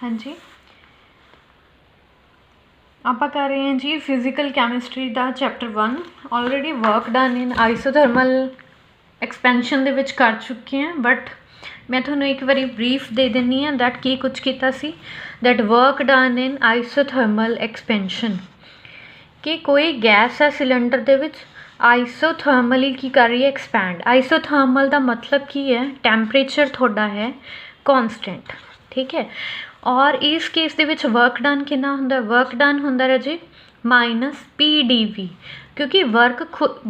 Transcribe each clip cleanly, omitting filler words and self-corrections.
हाँ जी, ਆਪਾਂ ਕਰ ਰਹੇ ਹਾਂ ਜੀ ਫਿਜ਼ੀਕਲ ਕੈਮਿਸਟਰੀ ਦਾ chapter 1 already work done in isothermal expansion ਦੇ ਵਿੱਚ ਕਰ ਚੁੱਕੇ ਹਾਂ, ਬਟ ਮੈਂ ਤੁਹਾਨੂੰ ਇੱਕ ਵਾਰੀ ਬਰੀਫ ਦੇ ਦਿੰਦੀ ਹਾਂ ਦੈਟ ਕੀ ਕੁਝ ਕੀਤਾ ਸੀ। That work done in isothermal expansion ਕਿ ਕੋਈ ਗੈਸ ਹੈ ਸਿਲੰਡਰ ਦੇ ਵਿੱਚ ਆਈਸੋਥਰਮਲੀ ਕੀ ਕਰ ਰਹੀ ਹੈ, ਐਕਸਪੈਂਡ। ਆਈਸੋਥਰਮਲ ਦਾ ਮਤਲਬ ਕੀ ਹੈ, ਟੈਂਪਰੇਚਰ ਤੁਹਾਡਾ ਹੈ ਕੌਨਸਟੈਂਟ, ਠੀਕ ਹੈ। ਔਰ ਇਸ ਕੇਸ ਦੇ ਵਿੱਚ ਵਰਕ ਡਨ ਕਿੰਨਾ ਹੁੰਦਾ, ਵਰਕ ਡਨ ਹੁੰਦਾ ਰਾਜੇ ਮਾਈਨਸ PdV, ਕਿਉਂਕਿ ਵਰਕ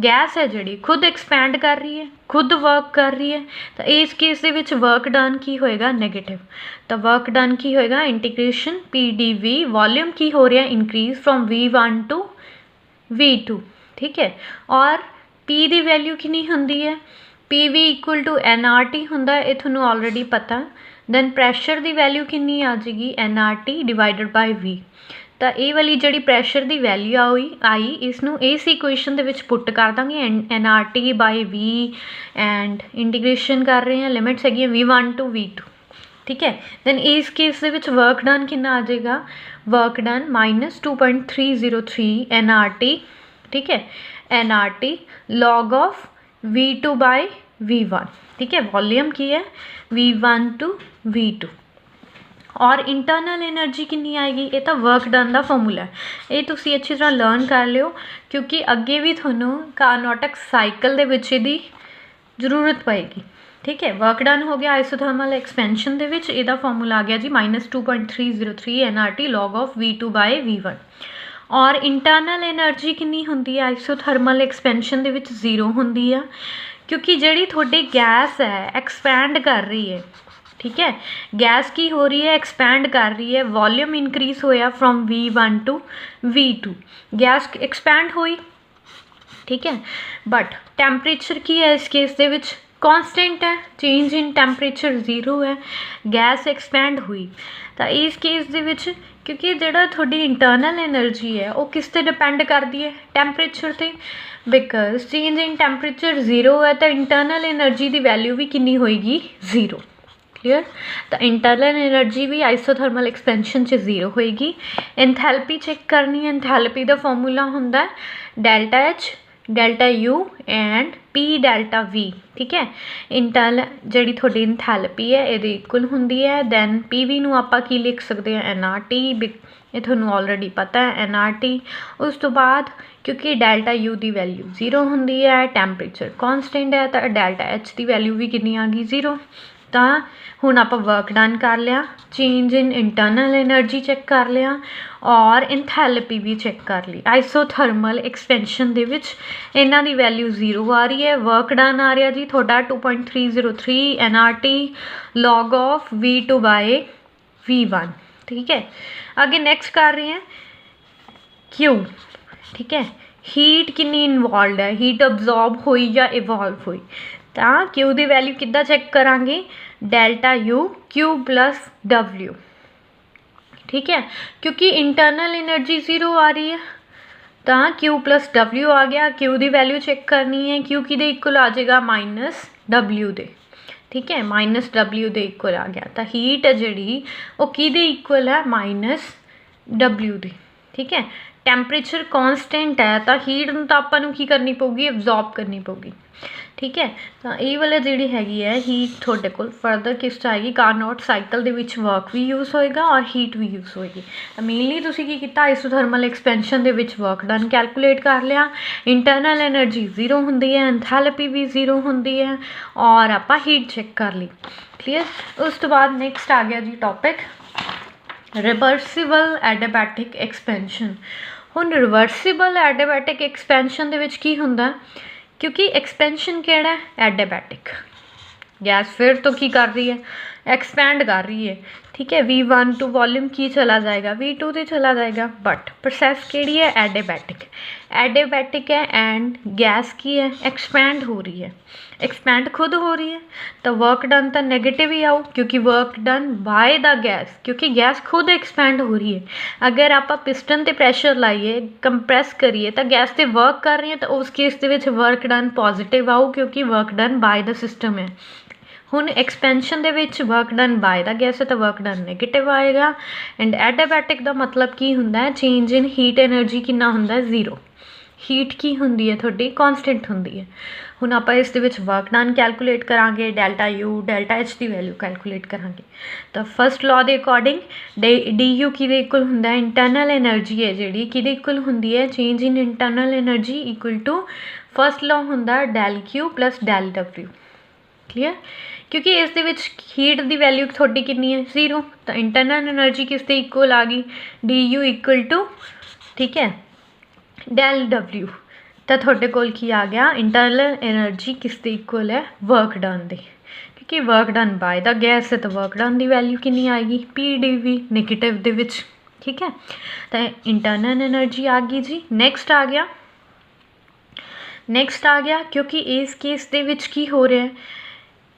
ਗੈਸ ਹੈ ਜਿਹੜੀ ਖੁਦ ਐਕਸਪੈਂਡ ਕਰ ਰਹੀ ਹੈ, ਖੁਦ ਵਰਕ ਕਰ ਰਹੀ ਹੈ, ਤਾਂ ਇਸ ਕੇਸ ਦੇ ਵਿੱਚ ਵਰਕ ਡਨ ਕੀ ਹੋਏਗਾ, ਨੈਗੇਟਿਵ। ਤਾਂ ਵਰਕ ਡਨ ਕੀ ਹੋਏਗਾ, ਇੰਟੀਗ੍ਰੇਸ਼ਨ PdV, ਵੋਲਿਊਮ ਕੀ ਹੋ ਰਿਹਾ, increase from V1 to V2, ਠੀਕ ਹੈ। ਔਰ P ਦੀ ਵੈਲਿਊ ਕਿੰਨੀ ਹੁੰਦੀ ਹੈ, PV ਇਕੁਅਲ ਟੂ nRT ਹੁੰਦਾ, ਇਹ ਤੁਹਾਨੂੰ ਆਲਰੇਡੀ ਪਤਾ। ਦੈਨ ਪ੍ਰੈਸ਼ਰ ਦੀ ਵੈਲਿਊ ਕਿੰਨੀ ਆ ਜਾਏਗੀ, nRT ਡਿਵਾਈਡਡ ਬਾਈ V। ਤਾਂ ਇਹ ਵਾਲੀ ਜਿਹੜੀ ਪ੍ਰੈਸ਼ਰ ਦੀ ਵੈਲਿਊ ਆਈ ਇਸ ਨੂੰ ਇਸ ਇਕੁਏਸ਼ਨ ਦੇ ਵਿੱਚ ਪੁੱਟ ਕਰ ਦਾਂਗੇ, nRT by V and integration ਕਰ ਰਹੇ ਹਾਂ, ਲਿਮਿਟਸ ਹੈਗੀਆਂ V1 ਟੂ V2, ਠੀਕ ਹੈ। ਦੈਨ ਇਸ ਕੇਸ ਦੇ ਵਿੱਚ ਵਰਕ ਡਨ ਕਿੰਨਾ ਆ ਜਾਏਗਾ, ਵਰਕ ਡਨ ਮਾਈਨਸ 2.303 nRT, ਠੀਕ ਹੈ, nRT log of V2 by V1, ठीक है। वॉल्यूम की है V1 टू V2। और इंटरनल एनर्जी कितनी आएगी, ये तो वर्क डन का फॉर्मूला है, ये तुसी अच्छी तरह लर्न कर लियो क्योंकि अगे भी थोनों कार्नोटिक साइकिल दे विच इहदी जरूरत पएगी, ठीक है। वर्क डन हो गया आइसोथर्मल एक्सपेंशन दे विच, इहदा फॉर्मूला आ गया जी minus 2.303 nRT log of V2 bye V1। और इंटरनल एनर्जी कितनी होंदी है आइसोथर्मल एक्सपेंशन दे विच, 0 होंदी है क्योंकि ਜਿਹੜੀ ਤੁਹਾਡੀ ਗੈਸ ਹੈ ਐਕਸਪੈਂਡ ਕਰ ਰਹੀ ਹੈ, ਠੀਕ ਹੈ। ਗੈਸ ਕੀ ਹੋ ਰਹੀ ਹੈ, ਐਕਸਪੈਂਡ ਕਰ ਰਹੀ ਹੈ, ਵੋਲਿਊਮ ਇਨਕਰੀਜ਼ ਹੋਇਆ from V1 to V2, gas expand ਹੋਈ, ਠੀਕ ਹੈ। ਬਟ ਟੈਂਪਰੇਚਰ ਕੀ ਹੈ ਇਸ ਕੇਸ ਦੇ ਵਿੱਚ, ਕੌਨਸਟੈਂਟ ਹੈ, ਚੇਂਜ ਇਨ ਟੈਂਪਰੇਚਰ 0 ਹੈ, ਗੈਸ ਐਕਸਪੈਂਡ ਹੋਈ। ਤਾਂ ਇਸ ਕੇਸ ਦੇ ਵਿੱਚ ਕਿਉਂਕਿ ਜਿਹੜਾ ਤੁਹਾਡੀ ਇੰਟਰਨਲ ਐਨਰਜੀ ਹੈ ਉਹ ਕਿਸ 'ਤੇ ਡਿਪੈਂਡ ਕਰਦੀ ਹੈ, ਟੈਂਪਰੇਚਰ 'ਤੇ। बिकॉज चेंज इन टैंपरेचर 0 है तो इंटरनल एनर्जी की वैल्यू भी कितनी होएगी, 0, क्लीयर। तो इंटरनल एनर्जी भी आइसोथर्मल एक्सपेंशन 0 होएगी। एंथैल्पी चेक करनी है, एंथैल्पी का फॉर्मूला होंदा delta H delta U and P delta V, ठीक है। इंटरनल जी थोड़ी एंथैल्पी है ये इक्वल होंदी है, दैन PV नूं आपां की लिख सकते हैं, nRT, ये थोनों ऑलरेडी पता है nRT। उस तो बाद क्योंकि डेल्टा U की वैल्यू 0 होंदी है, टैंपरेचर कॉन्सटेंट है, तो डेल्टा H की वैल्यू भी कितनी आ गई, 0। तो हुण आपां वर्क डन कर लिया, change in internal energy check कर लिया और एंथैल्पी भी चेक कर ली। आइसोथर्मल एक्सपेंशन दे विच इन्हां दी वैल्यू 0 आ रही है, वर्क डन आ रहा जी थोड़ा 2.303 nRT log of V2 bye V1, ठीक है। आगे नेक्स्ट कर रहे हैं Q, ठीक है। हीट कितनी इनवॉल्व है, हीट अब्जॉर्ब हुई या इवॉल्व हुई, तो Q की वैल्यू किद्दां चेक करांगे, delta U Q plus W, ठीक है। क्योंकि इंटरनल एनर्जी 0 आ रही है तो Q प्लस W आ गया। Q की वैल्यू चेक करनी है, Q कि इक्वल आ जाएगा माइनस W दे, ठीक है, माइनस W दे इक्वल आ गया। तो हीट है जी वो कि इक्वल है, माइनस W दे, ठीक है। टैंपरेचर कॉन्सटेंट है तो हीट तो आपां की करनी पऊगी, अब्जॉर्ब करनी पऊगी, ठीक है। तो ये वाला जी हैगी है हीट थोड़े को फर्दर किस आएगी, कार्नोट साइकिल दे विच वर्क भी यूज़ होएगा और हीट भी यूज़ होएगी। तो मेनली तुसीं की कीता, आइसोथर्मल एक्सपेंशन दे विच वर्क डन कैलकुलेट कर लिया, इंटरनल एनर्जी 0 होंदी है, एंथैल्पी भी 0 होंदी है और आपां हीट चेक कर ली, क्लीयर। उस तो बाद नेक्स्ट आ गया जी टॉपिक रिवर्सिबल एडियाबैटिक एक्सपेंशन। हुण रिवर्सिबल एडियाबैटिक एक्सपेंशन दे विच की हुंदा, क्योंकि एक्सपेंशन केड़ा है, एडियाबैटिक, गैस फिर तो की कर रही है, एक्सपैंड कर रही है, ठीक है। V1 टू वॉल्यूम की चला जाएगा, V2 से चला जाएगा, बट प्रोसेस केड़ी है, एडियाबैटिक, एडियाबैटिक है एंड गैस की है, एक्सपैंड हो रही है, एक्सपैंड खुद हो रही है। तो वर्क डन तो नेगेटिव ही आओ क्योंकि work done by the gas, क्योंकि गैस खुद एक्सपैंड हो रही है। अगर आप पिस्टन ते प्रैशर लाइए, कंप्रैस करिए तो गैस ते वर्क कर रही है, तो उस केस दे विच वर्क डन पॉजिटिव आओ क्योंकि work done by the system है। ਹੁਣ ਐਕਸਪੈਂਸ਼ਨ ਦੇ ਵਿੱਚ ਵਰਕ ਡਨ ਬਾय ਦਾ ਗੈਸ ਹੈ ਤਾਂ ਵਰਕ ਡਨ ਨੈਗੇਟਿਵ ਆਏਗਾ। ਐਂਡ ਐਡਾਬੈਟਿਕ ਦਾ ਮਤਲਬ ਕੀ ਹੁੰਦਾ ਹੈ, ਚੇਂਜ ਇਨ ਹੀਟ ਐਨਰਜੀ ਕਿੰਨਾ ਹੁੰਦਾ, 0। ਹੀਟ ਕੀ ਹੁੰਦੀ ਹੈ ਤੁਹਾਡੀ, ਕੌਨਸਟੈਂਟ ਹੁੰਦੀ ਹੈ। ਹੁਣ ਆਪਾਂ ਇਸ ਦੇ ਵਿੱਚ ਵਰਕ ਡਨ ਕੈਲਕੂਲੇਟ ਕਰਾਂਗੇ, ਡੈਲਟਾ ਯੂ ਡੈਲਟਾ ਐਚ ਦੀ ਵੈਲਿਊ ਕੈਲਕੂਲੇਟ ਕਰਾਂਗੇ। ਤਾਂ ਫਸਟ ਲਾਅ ਦੇ ਅਕੋਰਡਿੰਗ ਡੀ ਯੂ ਕਿਹਦੇ ਇਕੁਅਲ ਹੁੰਦਾ, ਇੰਟਰਨਲ ਐਨਰਜੀ ਹੈ ਜਿਹੜੀ ਕਿਹਦੇ ਇਕੁਅਲ ਹੁੰਦੀ ਹੈ, change in internal energy equal to first law ਹੁੰਦਾ del Q plus del W. Clear, ਕਿਉਂਕਿ ਇਸ ਦੇ ਵਿੱਚ ਹੀਟ ਦੀ ਵੈਲਿਊ ਤੁਹਾਡੀ ਕਿੰਨੀ ਹੈ, 0। ਤਾਂ ਇੰਟਰਨਲ ਐਨਰਜੀ ਕਿਸ ਦੇ ਇਕੁਅਲ ਆ ਗਈ, ਡੀ ਯੂ ਇਕੁਅਲ ਟੂ, ਠੀਕ ਹੈ, ਡੈਲ ਡਬਲਿਊ। ਤਾਂ ਤੁਹਾਡੇ ਕੋਲ ਕੀ ਆ ਗਿਆ, ਇੰਟਰਨਲ ਐਨਰਜੀ ਕਿਸ ਦੇ ਇਕੁਅਲ ਹੈ, ਵਰਕ ਡਨ ਦੇ। ਕਿਉਂਕਿ ਵਰਕ ਡਨ ਬਾय ਦਾ ਗੈਸ ਹੈ ਤਾਂ ਵਰਕ ਡਨ ਦੀ ਵੈਲਿਊ ਕਿੰਨੀ ਆਏਗੀ, ਪੀ ਡੀ ਵੀ ਨੈਗੇਟਿਵ ਦੇ ਵਿੱਚ। ਠੀਕ ਹੈ, ਤਾਂ ਇੰਟਰਨਲ ਐਨਰਜੀ ਆ ਗਈ ਜੀ। ਨੈਕਸਟ ਆ ਗਿਆ ਕਿਉਂਕਿ ਇਸ ਕੇਸ ਦੇ ਵਿੱਚ ਕੀ ਹੋ ਰਿਹਾ ਹੈ,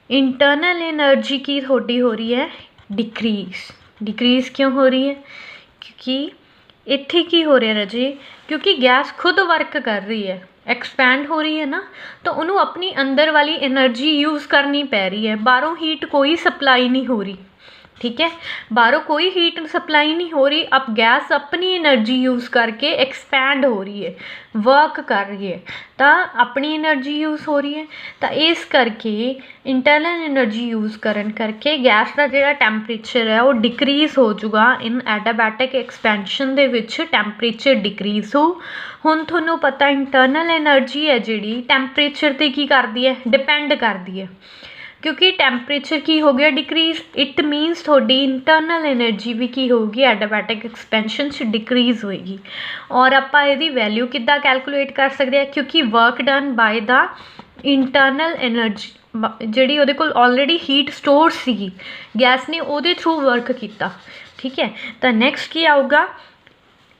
ਇੰਟਰਨਲ ਐਨਰਜੀ ਕੀ ਤੁਹਾਡੀ ਹੋ ਰਹੀ ਹੈ, ਡਿਕਰੀਜ਼ ਕਿਉਂ ਹੋ ਰਹੀ ਹੈ, ਕਿਉਂਕਿ ਇੱਥੇ ਕੀ ਹੋ ਰਿਹਾ ਰਾਜੇ, ਕਿਉਂਕਿ ਗੈਸ ਖੁਦ ਵਰਕ ਕਰ ਰਹੀ ਹੈ, ਐਕਸਪੈਂਡ ਹੋ ਰਹੀ ਹੈ ਨਾ, ਤਾਂ ਉਹਨੂੰ ਆਪਣੀ ਅੰਦਰ ਵਾਲੀ ਐਨਰਜੀ ਯੂਜ਼ ਕਰਨੀ ਪੈ ਰਹੀ ਹੈ। ਬਾਹਰੋਂ ਹੀਟ ਕੋਈ ਸਪਲਾਈ ਨਹੀਂ ਹੋ ਰਹੀ, ठीक है, बाहरों कोई हीट सप्लाई नहीं हो रही। अब गैस अपनी एनर्जी यूज़ करके एक्सपैंड हो रही है, वर्क कर रही है, तो अपनी एनर्जी यूज़ हो रही है। तो इस करके इंटरनल एनर्जी यूज़ करके गैस का जो टैंपरेचर है वो डिक्रीज़ हो जाऊगा। इन एडाबैटिक एक्सपेंशन दे विच टैंपरेचर डिक्रीज़ हो। हुण तुहानूं पता इंटरनल एनर्जी है जिहड़ी टैंपरेचर ते की करदी है, डिपेंड करदी है, क्योंकि टैंपरेचर की हो गया डिक्रीज़, इट मीनस थोड़ी इंटरनल एनर्जी भी की होगी एडाबैटिक एक्सपेंशन च डिक्रीज़ होएगी। और आपां इहदी वैल्यू किद्दां कैलकुलेट कर सकते हैं, क्योंकि work done by the internal energy जिहड़ी उहदे कोल ऑलरेडी हीट स्टोर सीगी, गैस ने उहदे थ्रू वर्क किया। ठीक है, तो नैक्सट की आऊगा,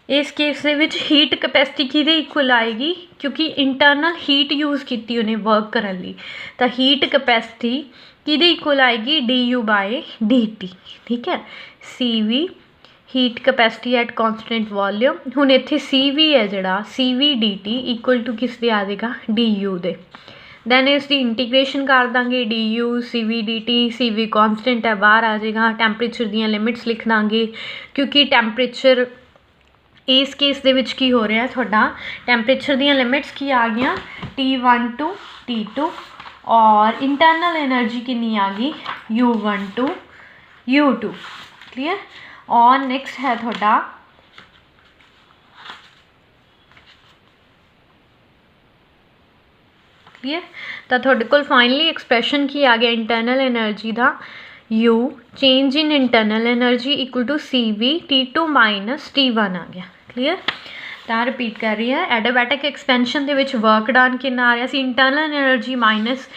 इस केस दे विच हीट कैपेसिटी किहदे इक्वल आएगी, क्योंकि इंटरनल हीट यूज़ की उन्हें वर्क करने लई, तो हीट कैपेसिटी किहदे इक्वल आएगी, D U by D T. ठीक है, C V heat capacity at constant volume. हुण इत्थे सी वी है जिहड़ा C V D T equal to किस दे आ जाएगा, डी यू दे। दैन इसकी इंटीग्रेशन कर देंगे, D U C V D T, C V constant है बाहर आ जाएगा। टैंपरेचर दियां लिमिट्स लिख देंगे, क्योंकि टैंपरेचर इस केस दे विच की हो रहा है, थोड़ा टैंपरेचर दियां लिमिट्स की आ गई, T1 टू T2, और इंटरनल एनर्जी कितनी आ गई, U1 टू U2। क्लियर, और नैक्सट है थोड़ा क्लियर। तो थोड़े कोल फाइनली एक्सप्रैशन की आ गया इंटरनल एनर्जी का, U change in internal energy equal to CV T2 minus T1 आ गया। क्लियर, तो रिपीट कर रही है, एडाबैटिक एक्सपेंशन के विच वर्क डन कितना आ रहा सी, internal energy minus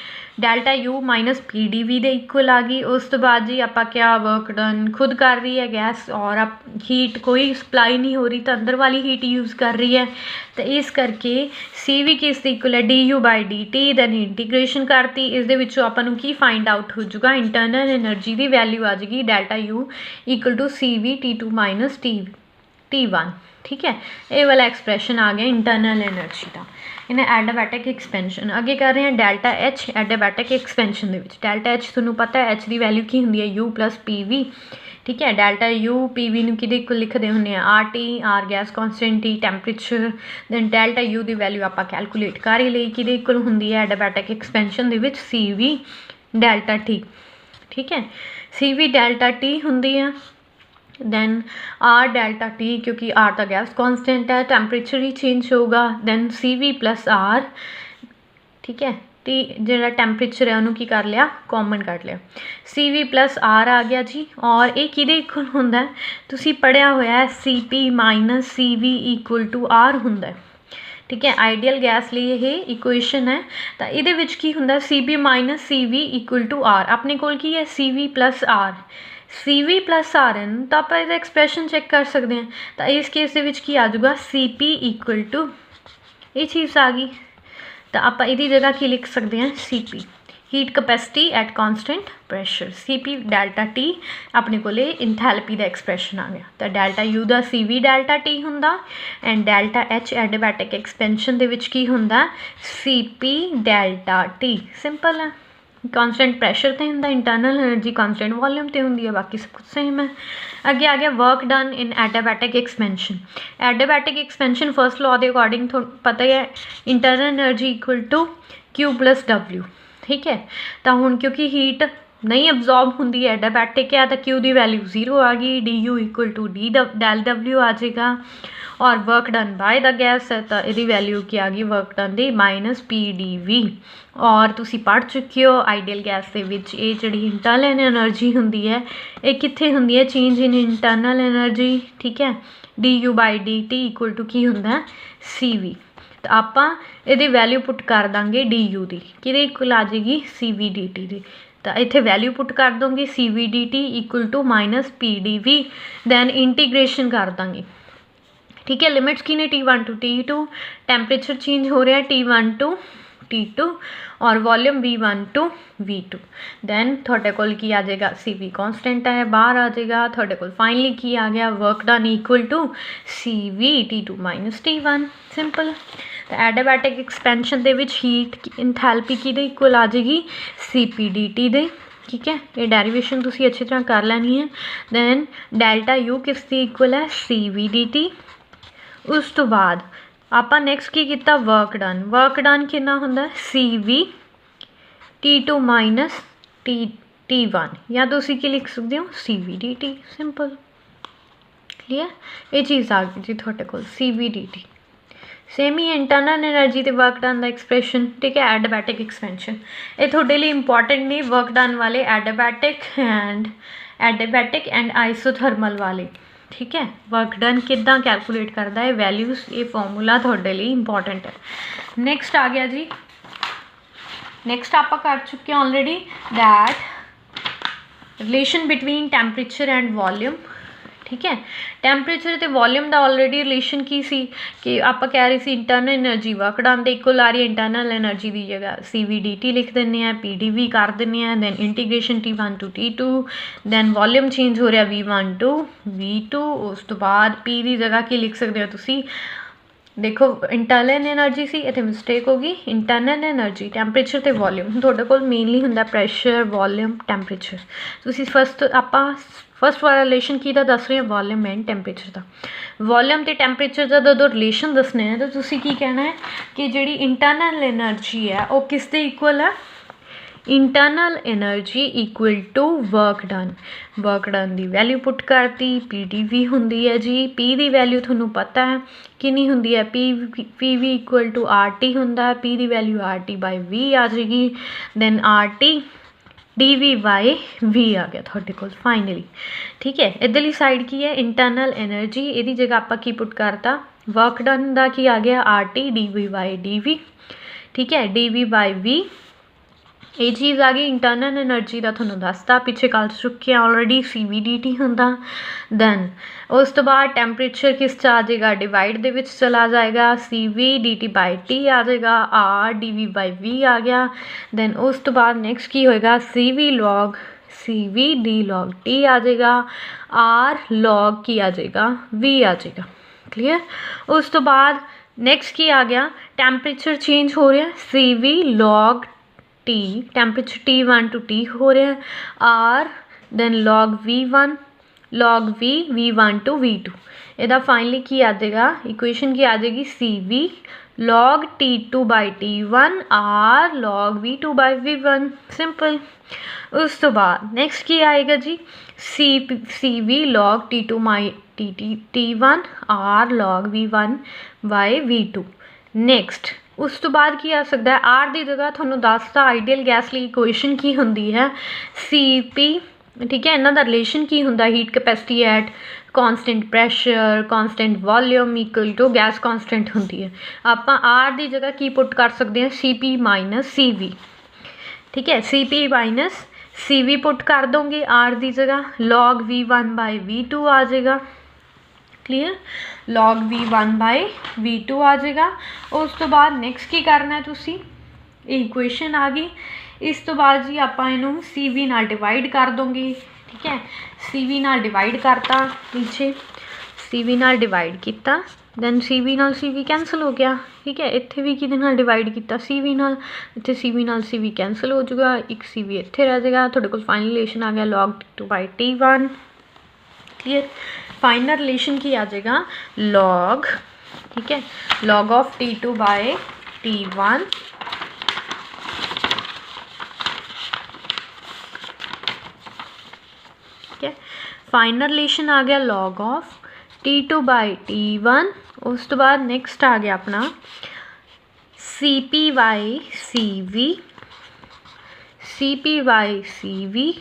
delta U minus PDV दे इक्वल आ गई। उस तो बाद जी आप क्या वर्क डन खुद कर रही है गैस, और आप हीट कोई सप्लाई नहीं हो रही, तो अंदर वाली हीट यूज़ कर रही है। तो इस करके CV किस दे इक्वल है, DU by DT। Then integration करती, इस दे विचों आपां नूं की फाइंड आउट हो जाऊगा, इंटरनल एनर्जी की वैल्यू आ जाएगी delta U equal to CV T2 minus T1। ठीक है, ये वाला एक्सप्रैशन आ गया इंटरनल एनर्जी का। इन्हें एडाबैटिक एक्सपेंशन अगे कर रहे हैं, डेल्टा एच एडाबैटिक एक्सपेंशन के डेल्टा एच तुहानूं पता है एच की वैल्यू की होंगी है, U प्लस PV। ठीक है, डेल्टा यू PV नूं किहदे इक्वल लिखते होंगे, RT, R gas constant, T temperature. Then delta U की वैल्यू आप कैलकुलेट कर ही ली, किहदे इक्वल होंगी है एडाबैटिक एक्सपेंशन के CV डेल्टा T। ठीक है, CV डेल्टा T होंगी है, दैन R डेल्टा T, क्योंकि R का गैस कॉन्सटेंट है, टैंपरेचर ही चेंज होगा। Then CV plus R। ठीक है, T जो टैंपरेचर है उन्होंने की कर लिया, कॉमन कर लिया, CV प्लस R आ गया जी। और ये किहदे इक्वल होंदा है, तुसीं पढ़िया होया है, CP minus CV equal to R होंदा है। ठीक है, आइडियल गैस लिए ये इक्वेशन है। तो ये विच की होंदा, CP minus CV equal to R। अपने कोल की है CV plus R, CV plus RN, तो आप इसका एक्सप्रैशन चेक कर सकते हैं। तो इस केस के की आ जाऊगा, CP इक्वल टू ये चीज़ आ गई, तो आप इसकी जगह की लिख सकते हैं, CP heat capacity at constant pressure, CP delta T अपने को इंथैल्पी का एक्सप्रैशन आ गया। तो डेल्टा U का CV डेल्टा T होंदा, and delta H adiabatic expansion के की होंदा, CP डेल्टा T। सिंपल है, कांस्टेंट प्रैशर ते हुंदा, इंटरनल एनर्जी कांस्टेंट वॉल्यूम ते हुंदी है, बाकी सब कुछ सेम है। अगे आ गया work done in adiabatic expansion. Adiabatic expansion first law के अकॉर्डिंग पता ही है, internal energy equal to Q plus W, ठीक है। तो हुण क्योंकि हीट नहीं अब्जॉर्ब होंगी एडियाबैटिक है, तो क्यू की वैल्यू 0 आ गई, D U equal to D del W आ जाएगा, और work done by the gas है तो यदी वैल्यू की आ गई वर्क डन दी माइनस पी डी वी। और तुसी पढ़ चुके हो आइडियल गैस के विच ये जिहड़ी इंटरनल एनर्जी होंदी है ये कित्थे होंदी है, चेंज इन इंटरनल एनर्जी, ठीक है। D U by D T equal to की होंदा है सी वी। तो आपां इहदी वैल्यू पुट कर देंगे डी यू की, किहदे इक्वल आ जाएगी सी वी डी टी की। तो इत्थे वैल्यू पुट कर दूँगी C V D T equal to minus P D V, then integration कर देंगे, ठीक है। लिमिट्स की ने T1 to T2, temperature change हो रहा है T1 टू T2 और volume V1 to V2। Then थोड़े कोल की आ जाएगा CV कांस्टेंट है, बाहर आ जाएगा। थोड़े कोल फाइनली की आ गया work done equal to CV T2 minus T1, simple. तो एडियाबैटिक एक्सपेंशन के विच हीट इंथैल्पी की इक्वल आ जाएगी CP DT दे, ठीक है। ये डेरीवेशन तुसी अच्छी तरह कर लैनी है। दैन डेल्टा यू किस दी इक्वल है CV DT। उस तो बाद आप नैक्सट की किया वर्क डन, वर्क डन कितना होंगे CV T2 माइनस T1, या तुसी की लिख सकते हो CV DT, सिंपल, क्लियर। ये चीज़ आ गई जी थोड़े को CV DT। सेम ही इंटरनल एनर्जी तो वर्क डन का एक्सप्रैशन, ठीक है। एडियाबैटिक एक्सपेंशन ये थोड़े लिए इंपॉर्टेंट नहीं, वर्क डन वाले एडियाबैटिक एंड आइसोथर्मल वाले, ठीक है। वर्क डन किदा कैलकुलेट करता है वैल्यूज़, ये फॉर्मूला थोड़े लिए इंपॉर्टेंट है। नैक्सट आ गया जी, नैक्सट आप कर चुके हैं already that relation between temperature and volume, ठीक है। टैंपरेचर तो वॉल्यूम का ऑलरेडी रिलेशन की सी कि आप कह रहे थे इंटरनल एनर्जी वर्क डन के इक्वल आ रही है, इंटरनल एनर्जी की जगह CV DT लिख दें, PDV कर दें, then integration T1 to T2, then volume change हो रहा V1 टू V2। उस तो बाद P की जगह की लिख सकते हो तुसी, देखो इंटरनल एनर्जी सी इतने मिसटेक होगी, इंटरनल एनर्जी टैंपरेचर तो वॉल्यूम थोड़े को मेनली होंगे प्रैशर वॉल्यूम टैंपरेचर। तुसी फर्स्ट वाला रिलेशन की दस रहे हैं वॉल्यूम एंड टैंपरेचर का। वॉल्यूम तो टैंपरेचर का जो रिलेशन दसने हैं तो तुसी की कहना है कि जी इंटरनल एनर्जी है वो किस दे इक्वल है, internal energy equal to work done. Work done की वैल्यू पुट करती, PDV होंगी है जी, P की वैल्यू थोनों पता है कितनी होंगी है, PV इक्वल टू RT होंगे है, P की वैल्यू RT बाई V आ जाएगी, then RT DV by V आ गया थोड़े को फाइनली, ठीक है। इधरली साइड की है इंटरनल एनर्जी, यदी जगह आप की पुट करता वर्क डन का की आ गया RT DV बाई DV, ठीक है, DV बाई V। ये चीज़ आ गई इंटरनल एनर्जी का, थोड़ा दसता पिछे कर चुके हैं ऑलरेडी CV DT होंगे। दैन उस तो बाद टैंपरेचर किस आ जाएगा डिवाइड दे विच चला जाएगा, CV DT बाई T आ जाएगा, R DV बाई V आ गया। दैन उस तो बाद नैक्सट की होएगा CV D log T आ जाएगा, R log की आ जाएगा V आ जाएगा, क्लियर। उस तो बाद नैक्सट की आ गया टैंपरेचर चेंज हो रहा है, CV log T temperature T1 to T हो रहा है, R then log V1 log V V1 to V2। यदा फाइनली की आ जाएगा इक्वेशन की आ जाएगी CV log T2 by T1 R log V2 by V1, simple. उस तो बाद नेक्स्ट की आएगा जी CV log T2 my T1 R log V1 by V2। Next उस तो बाद की आ सकता है R की जगह थोनों दसता आइडियल गैस लिए इक्वेशन की होंगी है CP, ठीक है। इन्हों का रिलेशन की होंगे heat capacity at constant pressure constant volume equal to gas constant होंगी है। आप R की जगह की पुट कर सकते हैं CP माइनस CV, ठीक है। CP माइनस CV पुट कर दोगे R की जगह, log V1 बाई V2 आ जाएगा, clear, log V1 by V2 आ जाएगा। उस तो बाद नैक्सट की करना है तुसी, इक्वेशन आ गई। इस तो बाद जी आप इनू CV नाल डिवाइड कर दोगे, ठीक है। CV नाल डिवाइड करता, नीचे CV नाल डिवाइड किया, दैन CV नाल CV कैंसल हो गया, ठीक है। इत्थे भी किहदे नाल डिवाइड किया CV नाल, इत्थे CV नाल CV कैंसल हो जाऊगा, एक CV इत्थे रह जाएगा। तुहाडे कोल फाइनल रिलेशन आ गया log T2 by T1, clear. Final relation की आ जाएगा log, ठीक है, log of T2 by T1 ठीक है। फाइनल रिलेशन आ गया log of T2 by T1। उस तो बाद नैक्सट आ गया अपना CP by CV, CP by CV,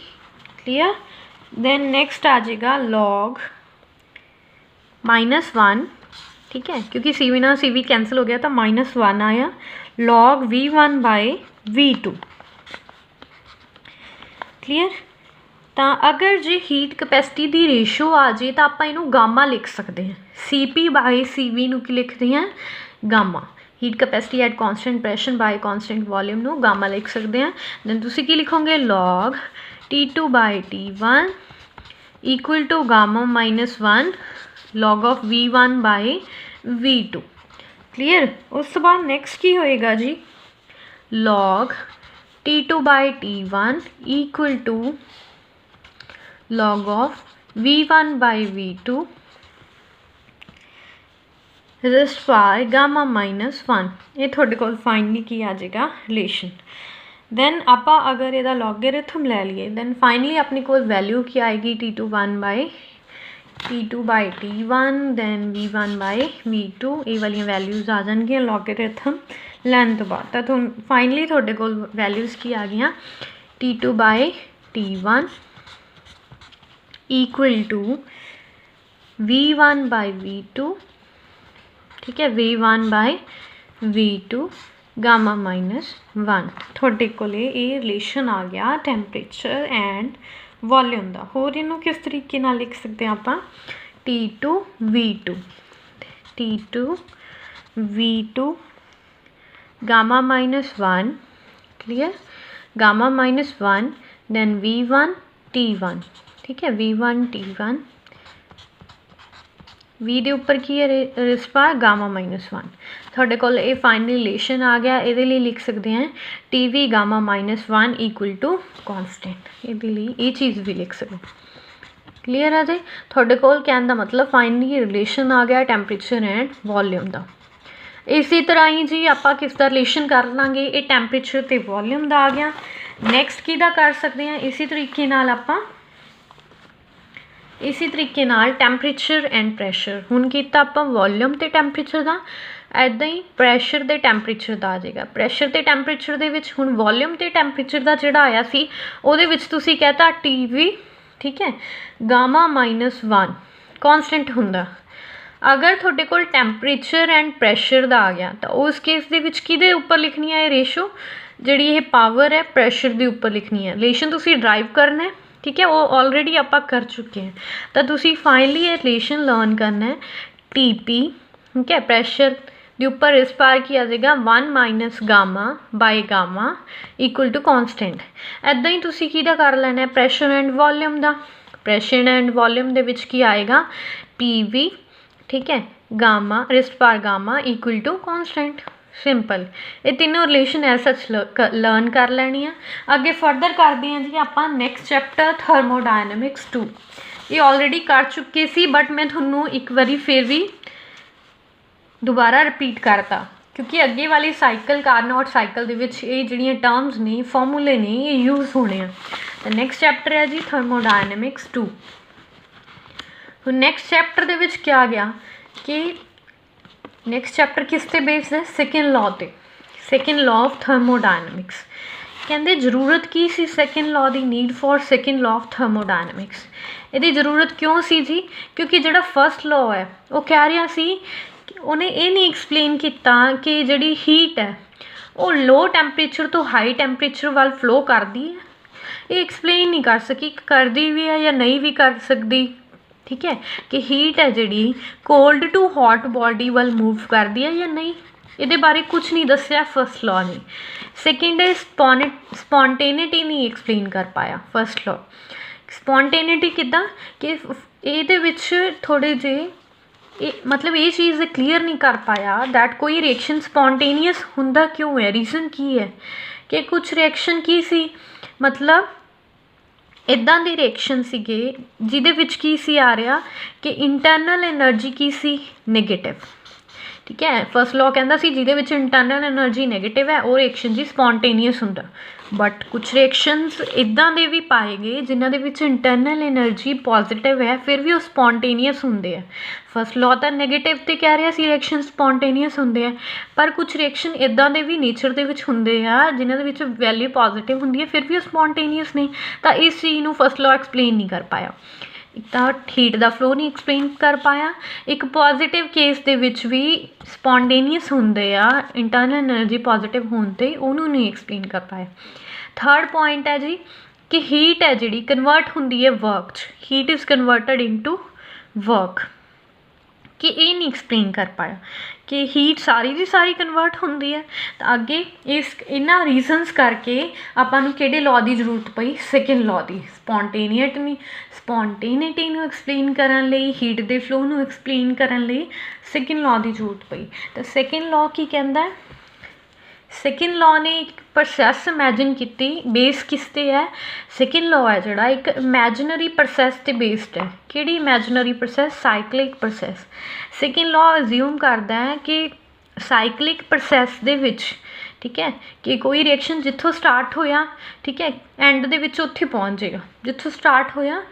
clear. Then next आ जाएगा log -1, ठीक है, क्योंकि CV ना CV कैंसिल हो गया तो -1 आया, log V1 by V2, clear. तो अगर जे हीट कैपेसिटी की रेशो आ जाए तो आप इनू गामा लिख सकते हैं। CP by CV नू की लिखते हैं gamma, heat capacity at constant pressure by constant volume नू गामा लिख सकते हैं। दैन तुसी की लिखोगे log T2 by T1 equal to gamma -1 log of V1 by V2, clear. उस तो बाद नैक्सट की होएगा जी log T2 by T1 equal to log of V1 by V2 raised by gamma -1, ये थोड़े को फाइनली की आ जाएगा रिलेशन। दैन आप अगर यदा लॉगरिथम ले लीए दैन फाइनली अपने को वैल्यू की आएगी T2 by T1 then V1 by V2, ये वाली वैल्यूज़ आ जाएंगी लॉगरिथम लैन तो बाद। तो फाइनली थोड़े को वैल्यूज़ की आ गई T2 by T1 equal to V1 by V2, ठीक है, V1 by V2 गामा -1। थोड़े को ये रिलेशन आ गया टैंपरेचर एंड वॉल्यूम का। होर इनू किस तरीके नाल लिख सकते हैं आप T2 V2 gamma -1, clear, gamma -1 then V1 T1, ठीक है, V1 T1 V दे उपर की है रिस्पा गामा -1। थोड़े को ये फाइनल रिलेशन आ गया, ये लिख सकते हैं TV gamma -1 equal to constant, ये चीज़ भी लिख सकते, क्लीयर है जी। थोड़े को कहने का मतलब फाइनली रिलेशन आ गया टैंपरेचर एंड वॉल्यूम का। इसी तरह ही जी आप किसका रिलेशन कर लाँगे, ये टैंपरेचर तो वॉल्यूम का आ गया। नैक्सट किहदा कर सकते हैं, इसी तरीके नाल आपां इसी तरीके नाल टैंपरेचर एंड प्रैशर। हुण कीता आपां वॉल्यूम ते टैंपरेचर का, ऐदा ही प्रैशर ते टैंपरेचर का आ जाएगा। प्रैशर ते टैंपरेचर दे विच हुण वॉल्यूम ते टैंपरेचर का जिहड़ा आया सी उहदे विच तुसीं कहता TV, ठीक है, गामा -1 कॉन्सटेंट हुंदा। अगर थोड़े कोल टैंपरेचर एंड प्रैशर का आ गया तो उस केस दे विच किहदे उपर लिखनी है, रेशो जिहड़ी ये पावर है प्रैशर के उपर लिखनी है। रिलेशन तुसीं ड्राइव करना है, ठीक है, वो ऑलरेडी आप कर चुके हैं। तो तुसीं फाइनली ये रिलेशन लर्न करना है TP, ठीक है, प्रैशर के उपर इस बार की आ जाएगा 1 - gamma by gamma equal to constant. ऐदा ही तुसीं किहदा कर लेना है प्रैशर एंड वॉल्यूम का। प्रैशर एंड वॉल्यूम दे विच की आएगा PV, ठीक है, गामा रिस्ट बार gamma equal to constant. Simple, ये तीनों रिलेशन एज सच लर्न कर लेनी है। अगे फर्दर करते हैं जी आप नैक्सट चैप्टर थर्मोडायनैमिक्स 2। ये ऑलरेडी कर चुके सी बट मैं थोनों एक बारी फिर भी दोबारा रिपीट करता, क्योंकि अगे वाली साइकिल कारनोट साइकिल दे विच ये जिहड़ियां टर्म्स ने फॉर्मूले ने ये यूज़ होने हैं। तो नैक्सट चैप्टर है जी थर्मोडायनैमिक्स 2। तो नैक्सट चैप्टर दे विच क्या गया कि नैक्सट चैप्टर किस ते बेस्ड है, सैकेंड लॉ ते, सैकेंड लॉ ऑफ थर्मोडायनैमिक्स। कहते जरूरत की सी सैकेंड लॉ की, need for second law of thermodynamics. ये जरूरत क्यों सी जी, क्योंकि जो फर्स्ट लॉ है वो कह रहा सी, उन्हें ये नहीं एक्सप्लेन किया कि जी हीट है वो लो टैंपरेचर तो हाई टैंपरेचर वाल फ्लो करती है। ये एक्सप्लेन नहीं कर सकी करती भी है या नहीं भी कर सकती, ठीक है, कि हीट है जी कोल्ड टू हॉट बॉडी वाल मूव करती है या नहीं, ये बारे कुछ नहीं दसिया फर्स्ट लॉ ने। सैकेंड है स्पॉन्टेनिटी नहीं एक्सप्लेन कर पाया फर्स्ट लॉ। स्पॉन्टेनिटी किदा कि ये थोड़े जे मतलब ये चीज़ क्लीयर नहीं कर पाया दैट कोई रिएक्शन स्पॉन्टेनियस हुंदा क्यों है, रीज़न की है कि कुछ रिएक्शन की सी मतलब इदां दे रिएक्शन सीगे जिहदे विच की सी आ रहा कि इंटरनल एनर्जी की सी नेगेटिव। ठीक है, फर्स्ट लॉ कहता सी जिहदे विच इंटरनल एनर्जी नेगेटिव है वो रिएक्शन जी स्पॉन्टेनियस हुंदा। बट कुछ रिएक्शनस इदां दे भी पाए गए जिन्हां दे विच इंटरनल एनर्जी पॉजिटिव है फिर भी वो स्पॉन्टेनियस हुंदे है। फर्स्ट लॉ तो नैगेटिव तो कह रहा सी रिएक्शन स्पॉन्टेनियस हुंदे है, पर कुछ रिएक्शन इदां दे भी नेचर दे विच हुंदे आ जिन्हां दे विच वैल्यू पॉजिटिव हुंदी है फिर भी वो स्पॉन्टेनियस नहीं। तो इस चीज़ नूं फर्स्ट लॉ एक्सप्लेन नहीं कर पाया। एक तो हीट का फ्लो नहीं एक्सप्लेन कर पाया, एक पॉजिटिव केस दे विच भी स्पॉन्टेनियस हुंदे आ इंटरनल एनर्जी पॉजिटिव होने ते उन्होंने नहीं एक्सप्लेन कर पाया। थर्ड पॉइंट है जी कि हीट है जी कन्वर्ट होंदी है work, heat is converted into work, कि ये नहीं एक्सप्लेन कर पाया कि हीट सारी की सारी कन्वर्ट होंदी है। तो अगे इस इन्हां रीजनस करके आपां नूं किहड़े लॉ की जरूरत पई, सैकेंड लॉ की, स्पॉन्टेनिटी नूं एक्सप्लेन करन लई, हीट दे फ्लो नूं एक्सप्लेन करन लई सैकेंड लॉ की जरूरत पई। तो सैकेंड लॉ की कहंदा है, सैकेंड लॉ ने एक प्रोसैस इमैजिन की बेस किस ते है, सैकेंड लॉ है जोड़ा एक इमैजिनरी प्रोसैस ते बेस्ड है। किहड़ी imaginary process, cyclic process. Second law assume करता है कि साइकलिक प्रोसैस दे विच, ठीक है, कि कोई रिएक्शन जिथों स्टार्ट होया, ठीक है, एंड दे विच उत्थे पहुँच जाएगा जिथों स्टार्ट होया।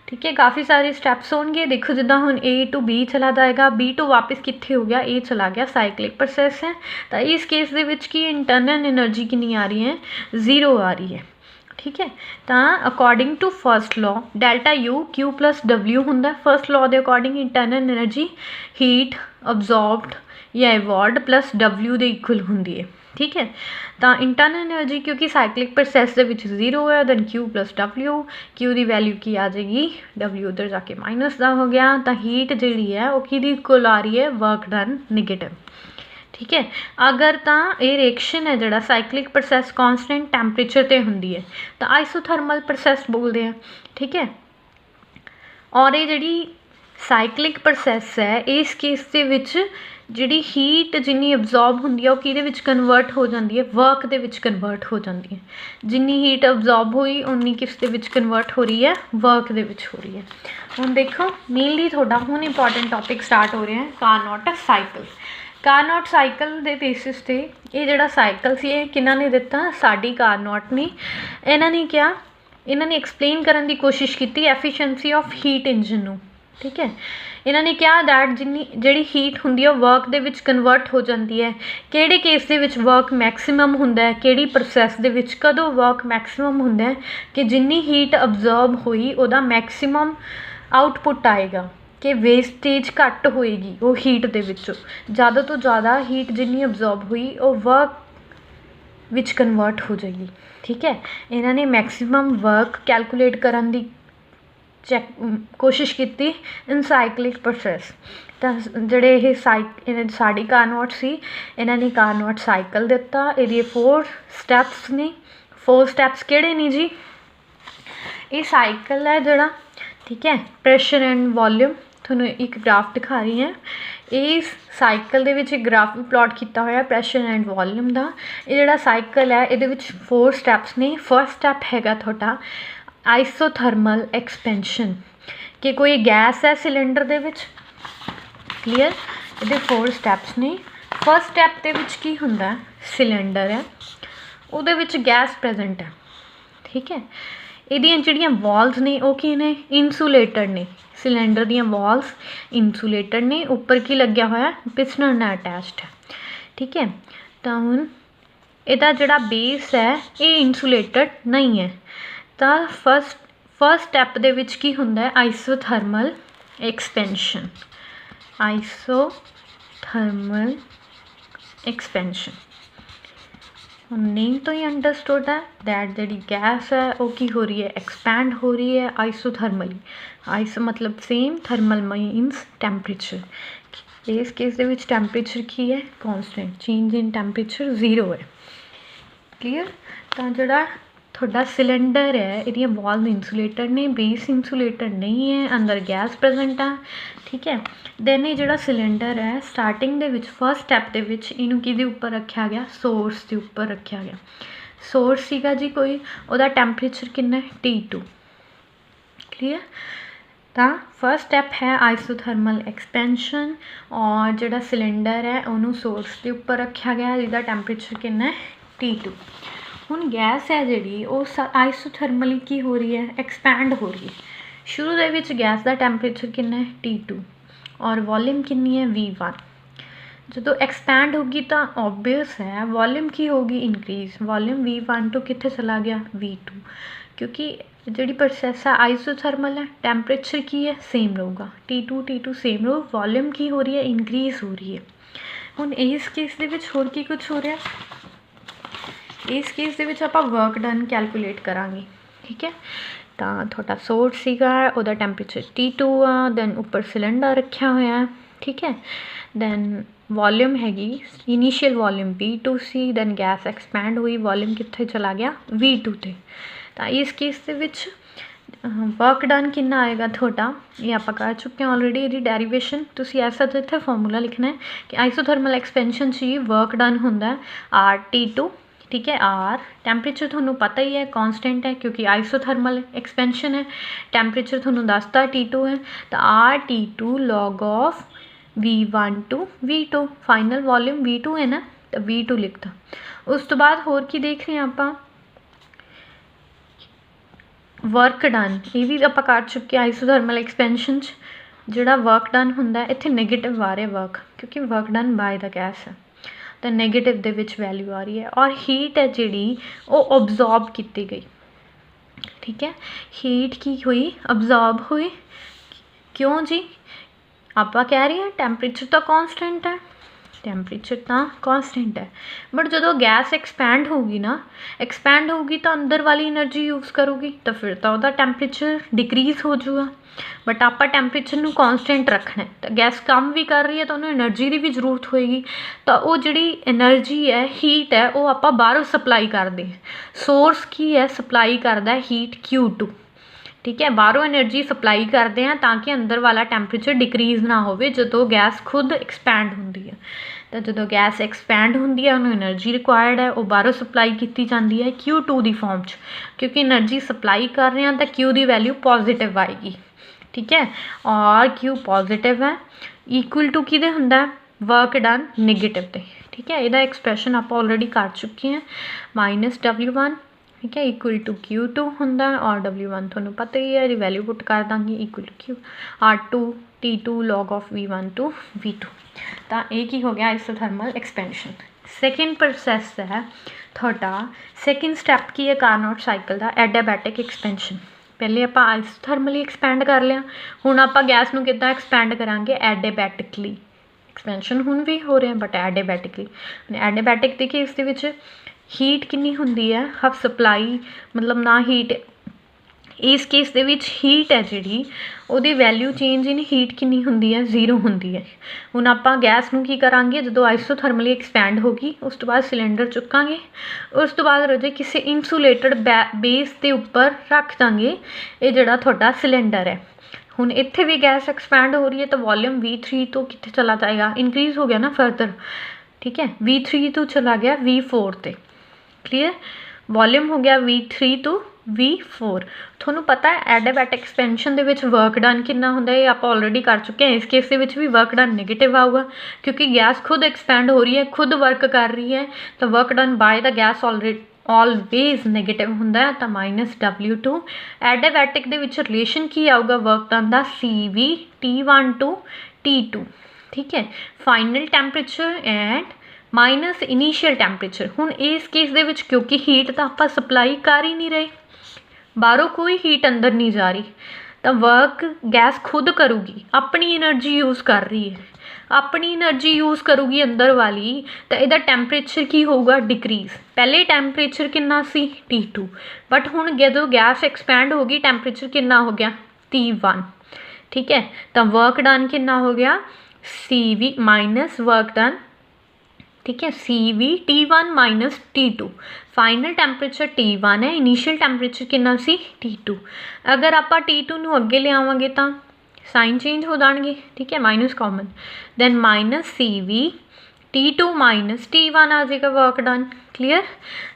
ठीक है, काफ़ी सारे स्टैप्स होंगे, देखो जिदा हुण ए टू बी चला जाएगा, बी टू वापस कित्थे हो गया, ए चला गया, साइकलिक प्रोसैस है। तो इस केस दे विच की इंटरनल एनर्जी कितनी आ रही है, 0 आ रही है। ठीक है, तो according to first law delta U Q plus W होंदा। फर्स्ट लॉ के according internal energy heat absorbed या एवॉर्ड प्लस डबल्यू के इक्वल होंदी है। ठीक है, तो इंटरनल एनर्जी क्योंकि साइकलिक प्रोसैस दे विच 0 है, then Q plus W, Q की वैल्यू की आ जाएगी, डबल्यू उधर जाके माइनस का हो गया। तो हीट जी है वो कि इक्वल आ रही है, वर्क डन नेगेटिव। ठीक है, अगर तो ये रिएक्शन है जोड़ा साइकलिक प्रोसैस कॉन्सटेंट टैंपरेचर पर होंगी है तो आइसोथर्मल प्रोसैस बोलते हैं। ठीक है, और ये जी साइकलिक प्रोसैस है इस केस के विच जिहड़ी हीट जिन्नी अब्जॉर्ब होंदी है वो किहदे विच कन्वर्ट हो जाती है, वर्क दे विच कन्वर्ट हो जाती है। जिन्नी हीट अब्जॉर्ब हुई उन्नी किस दे विच कन्वर्ट हो रही है, वर्क दे विच हो रही है। हुण देखो मेनली थोड़ा हुण इंपॉर्टेंट टॉपिक स्टार्ट हो रहे हैं, कार्नोट साइकिल। कार्नोट साइकिल के बेसिस पे ये जोड़ा साइकिल से ये किन्हां ने दिता, साडी कार्नोट ने। इन्हां ने क्या, इन्होंने एक्सप्लेन करने की कोशिश की एफिशिएंसी ऑफ हीट इंजन नूं। ठीक है, इन्होंने कहा दैट जिन्नी जिहड़ी हीट हुंदी है वर्क दे विच कन्वर्ट हो जाती है। किहड़े केस दे विच वर्क मैक्सीमम हुंदा है, किहड़ी प्रोसैस दे विच कदों वर्क मैक्सीमम हुंदा है कि जिन्नी हीट अब्जॉर्ब हुई उहदा मैक्सीमम आउटपुट आएगा, कि वेस्टेज घट होएगी वो हीट दे विचों। ज़्यादा तो ज़्यादा हीट जिन्नी अब्जॉर्ब हुई वो वर्क विच कन्वर्ट हो जाएगी। ठीक है, इन्होंने मैक्सीमम वर्क कैलकुलेट करने की चैक कोशिश की इन साइकलिक प्रोसैस। तो जोड़े ये साड़ी कार्नोट सी, इन्होंने कार्नोट साइकिल दिता। ये 4 स्टैप्स ने, 4 स्टैप्स किहड़े ने जी, ये साइकिल है जोड़ा। ठीक है, प्रेशर एंड वॉल्यूम थोनों एक ग्राफ दिखा रही है। इस साइकिल दे विच एक ग्राफ भी प्लॉट किया हुआ है प्रेशर एंड वॉल्यूम का। ये जोड़ा साइकिल है ये 4 स्टैप्स ने। फर्स्ट स्टैप हैगा थोड़ा आइसोथर्मल एक्सपेंशन, कि कोई गैस है सिलेंडर दे विच। क्लीयर, ये 4 स्टैप्स ने। फर्स्ट स्टैप दे विच की हुंदा है, सिलेंडर है उहदे विच गैस प्रेजेंट है। ठीक है, इहदियां जिहड़ियां वॉल्स ने वो की ने, इंसुलेटेड ने। सिलेंडर दियां वॉल्स इंसुलेटेड ने, उपर की लग्या होया, पिस्टन नाल अटैच्ड है। ठीक है, तो हुण इहदा जिहड़ा बेस है ये इंसुलेटेड नहीं है। तो फर्स्ट स्टैप दे विच की हुंदा है, isothermal expansion. Isothermal expansion name तो ही अंडरस्टूड है दैट जी गैस है वो की हो रही है, एक्सपैंड हो रही है आइसोथर्मली। आइसो मतलब सेम, थर्मल मीनस टैंपरेचर। इस केस दे विच टैंपरेचर की है, कॉन्सटेंट, चेंज इन टैंपरेचर 0 है। क्लीयर, तो जोड़ा थोड़ा सिलेंडर है ये वॉल इंसुलेटर ने बेस इंसुलेटर नहीं है अंदर गैस प्रेजेंट है ठीक है। दैन ये जो सिलेंडर है स्टार्टिंग दे विच फर्स्ट स्टैप दे विच इनू किहदे उपर रखा गया सोर्स के उपर रखा गया। सोर्स सीगा जी कोई उहदा टैंपरेचर कितना है T2 क्लीयर। तो फर्स्ट स्टैप है आइसोथर्मल एक्सपेंशन और जो सिलेंडर है उन्होंने सोर्स के उपर रखा गया जिसका टैंपरेचर कितना है T2। हुण गैस है जी वो आइसोथर्मली की हो रही है एक्सपैंड हो रही है। शुरू दे विच गैस का टैंपरेचर कितना है T2 और वॉल्यूम कितनी है V1। जो एक्सपैंड होगी तो ऑब्वियस है वॉल्यूम की होगी इंक्रीज वॉल्यूम V1 तो कितने चला गया V2 क्योंकि जी प्रोसैस है आइसोथर्मल है टैंपरेचर की है सेम रहूगा T2 सेम रहू वॉल्यूम की हो रही है इंक्रीज हो रही है। हुण इस केस दे विच होर की कुछ हो रहा इस केस दे विच आपां वर्क डन कैलकुलेट करांगे ठीक है। तो थोड़ा सोर्स सीगा उहदा टैंपरेचर T2 आ दैन उपर सिलेंडर रखा होया ठीक है। दैन वॉल्यूम हैगी इनीशियल वॉल्यूम V2 सी दैन गैस एक्सपैंड हुई वॉल्यूम कित्थे चला गया V2 ते। तो इस केस दे विच वर्क डन कितना आएगा थोड़ा ये आप कर चुके हैं ऑलरेडी ये डेरीवेशन तुसी ऐसा तो इत्थे फॉर्मूला लिखना है कि आइसोथर्मल एक्सपेंशन ची वर्क डन होंदा है RT2 ठीक है। आर टैंपरेचर थोनों पता ही है कांस्टेंट है क्योंकि आइसोथर्मल एक्सपेंशन है टैंपरेचर थोनों दसता T2 है तो RT2 log of V1 to V2 final volume V2 है ना तो V2 लिखता। उस तो बाद होर की देख रहे हैं आप वर्क डन ये भी आप कर चुके आइसोथर्मल एक्सपेंशन जोड़ा वर्क डन होंदा इत्थे नैगेटिव आ रहा वर्क क्योंकि work done by the gas है तो नैगेटिव दे विच वैल्यू आ रही है और हीट है जी वो ऑब्जॉर्ब की गई ठीक है। हीट की हुई ऑब्जॉर्ब हुई क्यों जी आप कह रहे हैं टैंपरेचर तो कांस्टेंट है टैंपरेचर तो कांस्टेंट है बट जो गैस एक्सपैंड होगी ना एक्सपैंड होगी तो अंदर वाली एनर्जी यूज़ करूगी तो फिर तो वह टैंपरेचर डिक्रीज हो जाएगा बट आप टैंपरेचर नू कांस्टेंट रखना है तो गैस कम भी कर रही है तो उन्हें एनर्जी की भी जरूरत होएगी तो वो जी एनर्जी है हीट है वो आप बाहरों सप्लाई करते हैं सोर्स की है सप्लाई करता है हीट Q2 ठीक है। बाहरों एनर्जी सप्लाई करते हैं ताकि अंदर वाला टैंपरेचर डिक्रीज ना हो जो गैस खुद एक्सपैंड होंदी है तो जो गैस एक्सपैंड होंदी है उन्होंने एनर्जी रिक्वायर्ड है वो बाहरों सप्लाई की जाती है Q2 की फॉर्म च क्योंकि एनर्जी सप्लाई कर रहे हैं तो Q की वैल्यू पॉजिटिव आएगी ठीक है। और Q पॉजिटिव है इक्वल टू कि होंदा वर्क डन नेगेटिव दे ठीक है। यदा एक्सप्रैशन आप ऑलरेडी कर चुके हैं -W1 ठीक है इक्वल टू Q2 होंदा और W1 थोनों पता ही है वैल्यू पुट कर देंगे equal to R2 T2 log of V1 to V2 तो एक ही हो गया आइसोथर्मल एक्सपेंशन। सेकेंड प्रोसैस है थोड़ा सेकेंड स्टैप की है कार्नोट साइकिल का एडियाबैटिक एक्सपेंशन। पहले आप आइसोथर्मली एक्सपैंड कर लिया हुण आप गैस नूं किद्दां एक्सपैंड करांगे एडियाबैटिकली एक्सपेंशन हुण भी हो रहा है बट एडियाबैटिकली एडियाबैटिक के केस दे विच हीट कितनी होंदी है हब सप्लाई मतलब ना हीट इस केस दे विच हीट है जी उहदी वैल्यू चेंज इन हीट कितनी होंदी है 0 होंदी है। हुण आपां गैस नूं की करांगे जो आइसोथर्मली एक्सपैंड होगी उस तो बाद सिलेंडर चुकांगे उस तो बाद रजे किसी इंसुलेटेड बेस के उपर रख देंगे ये जोड़ा थोड़ा सिलेंडर है। हुण इत्थे भी गैस एक्सपैंड हो रही है तो वॉल्यूम V3 तो कित्थे चला जाएगा इंक्रीज हो गया ना फर्दर ठीक है V3 तो चला गया V4 ते क्लीयर वॉल्यूम हो गया V3 तो V4। थोनों पता है एडियाबैटिक एक्सपेंशन दे विच वर्क डन कितना होंदा है आप ऑलरेडी कर चुके हैं। इस केस दे विच भी वर्क डन नेगेटिव आऊगा क्योंकि गैस खुद एक्सपैंड हो रही है खुद वर्क कर रही है तो work done by the gas always negative होंदा है तो -W2 एडियाबैटिक दे विच रिलेशन की आऊगा वर्क डन का CV T1 टू T2 ठीक है। Final temperature and minus initial temperature हुण इस केस दे विच क्योंकि हीट तो आप सप्लाई कर ही नहीं रहे बाहरों कोई हीट अंदर नहीं जा रही तो वर्क गैस खुद करूगी अपनी एनर्जी यूज़ कर रही है अपनी एनर्जी यूज़ करूगी अंदर वाली तो यदा टैंपरेचर की होगा डिक्रीज पहले टैंपरेचर कितना सी T2 बट हुण जो गैस एक्सपैंड होगी टैंपरेचर कितना हो गया T1 ठीक है। तो वर्क डन कितना हो गया CV माइनस वर्क डन ठीक है, CV T1 minus T2। Final temperature T1 है, इनीशियल टैंपरेचर कितना सी T2। अगर आप T2 ਨੂੰ ਅੱਗੇ ਲਿਆਵਾਂਗੇ ਤਾਂ साइन चेंज हो जाएंगे, ठीक है, minus common, then minus CV T2 minus T1 आ जाएगा वर्क डन। क्लीयर।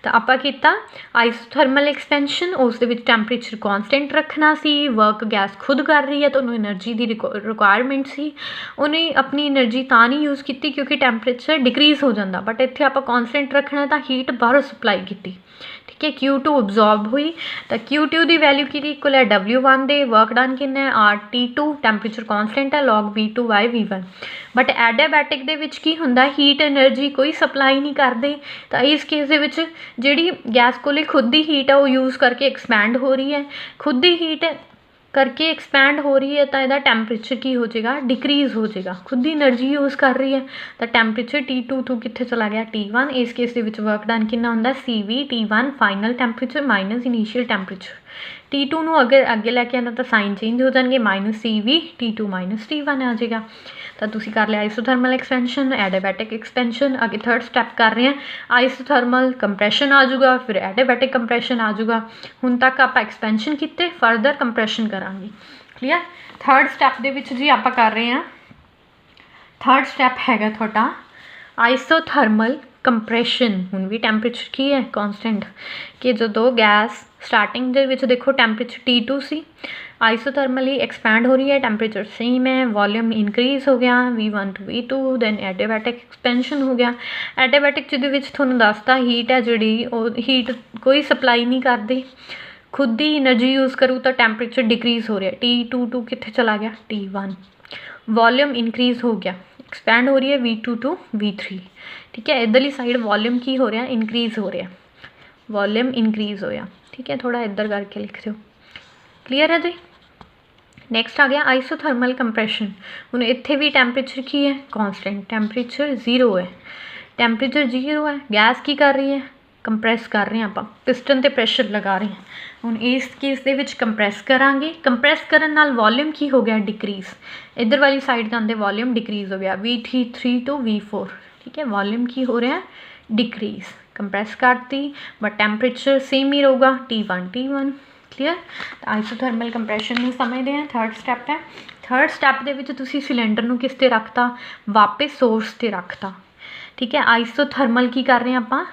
तो आप किया आइसोथर्मल एक्सपेंशन, उस टैंपरेचर कॉन्सटेंट रखना सी, वर्क गैस खुद कर रही है तो उन्होंने एनर्जी की रिक्वायरमेंट सी, उन्हें अपनी एनर्जी तो नहीं यूज़ की क्योंकि टैंपरेचर डिक्रीज़ हो जाता, बट इत्थे आप कॉन्सटेंट रखना तो हीट बाहरों सप्लाई की, ठीक है। Q2 ऑब्जॉर्ब हुई तो Q2 की वैल्यू की इक्वल है W1 दे, वर्क डन कितना है RT2, टैंपरेचर कॉन्सटेंट है log V2 bye V1। But adiabatic दे विच की हुंदा, हीट एनर्जी कोई सप्लाई नहीं करते, तो इस केस दे विच जिहड़ी गैस कोले खुद की हीट है वो यूज़ करके एक्सपैंड हो रही है, खुद की हीट करके एक्सपैंड हो रही है तो यदा टैंपरेचर की हो जाएगा, डिक्रीज़ हो जाएगा, खुद ही एनर्जी यूज़ कर रही है तो टैंपरेचर T2 तो कितने चला गया T1। इस केस के विच वर्क डन कितना होंदा CV T1 final temperature minus initial temperature, T2 ਨੂੰ अगर अगे लैके आना तो साइन चेंज हो जाएंगे, minus CV T2 minus T1 आ जाएगा। तो तुसी कर लिया आइसोथर्मल एक्सपेंशन, एडियाबैटिक एक्सपेंशन। अगे थर्ड स्टैप कर रहे हैं, आइसोथर्मल कंप्रैशन आ जाऊगा, फिर एडियाबैटिक कंप्रैशन आ जाऊगा। हुण तक आप एक्सपेंशन किते, फर्दर कंप्रैशन करांगे। क्लीयर। थर्ड स्टैप दे विच जी आप कर रहे हैं, थर्ड स्टैप हैगा तुहाडा आइसोथर्मल कंप्रैशन। हुण भी टैंपरेचर की है कॉन्सटेंट, कि जो गैस स्टार्टिंग दे विच देखो टैंपरेचर T2 सी, आइसोथर्मली एक्सपैंड हो रही है, टैंपरेचर सेम है, वॉल्यूम इंक्रीज़ हो गया V1 to V2, then adiabatic expansion हो गया। एडियाबैटिक जिहदे विच तुहानूं दसता हीट है जिहड़ी वो हीट कोई सप्लाई नहीं करती, खुद ही एनर्जी यूज़ करूँ तो टैंपरेचर डिक्रीज़ हो रहा है, T2 टू कित्थे चला गया T1, वॉल्यूम इंक्रीज़ हो गया, एक्सपैंड हो रही है V2 टू V3, ठीक है। इधरली साइड वॉल्यूम की हो रहा है, इंक्रीज़ हो रहा है, वॉल्यूम इंक्रीज़ होया, ठीक है। थोड़ा इधर करके लिख रहे हो, क्लीयर है जी। नैक्सट आ गया आइसोथर्मल कंप्रैशन। हुण इत्थे भी टैंपरेचर की है कॉन्सटेंट, टैंपरेचर 0 है, टैंपरेचर 0 है, गैस की कर रही है, कंप्रैस कर रहे हैं, आप पिस्टन ते प्रैशर लगा रहे हैं। हुण इस केस दे विच कंप्रैस करांगे, कंप्रैस करन नाल वॉल्यूम की हो गया डिक्रीज़, इधर वाली साइड जांदे वॉल्यूम डिक्रीज़ हो गया V3 टू V4, ठीक है। वॉल्यूम की हो रहा है डिक्रीज़, कंप्रैस करती बट टैंपरेचर सेम ही रहूगा T1। क्लीयर। तो आइसोथर्मल कंप्रैशन में समझते हैं, थर्ड स्टैप है। थर्ड स्टैप दे विच तुसी सिलेंडर नूं किस ते रखता, वापस सोर्स ते रखता, ठीक है। आइसोथर्मल की कर रहे हैं आप,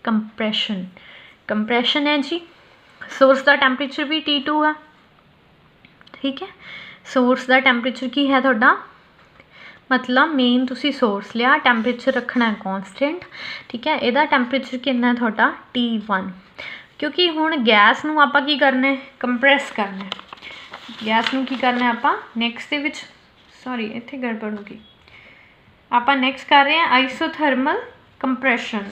कंप्रैशन, कंप्रैशन है जी। सोर्स का टैंपरेचर भी T2 है, ठीक है। सोर्स का टैंपरेचर की है तुहाडा, मतलब मेन तुसी सोर्स लिया, टैंपरेचर रखना है कॉन्सटेंट, ठीक है। इहदा टैंपरेचर कितना है तुहाडा T1, क्योंकि हुण गैस नूं आपां की करना है, कंप्रैस करना है, गैस नूं की करना है आपां नैक्सट दे विच, सॉरी इत्थे गड़बड़ हो गई, आपां नैक्सट कर रहे हैं आइसोथर्मल कंप्रैशन,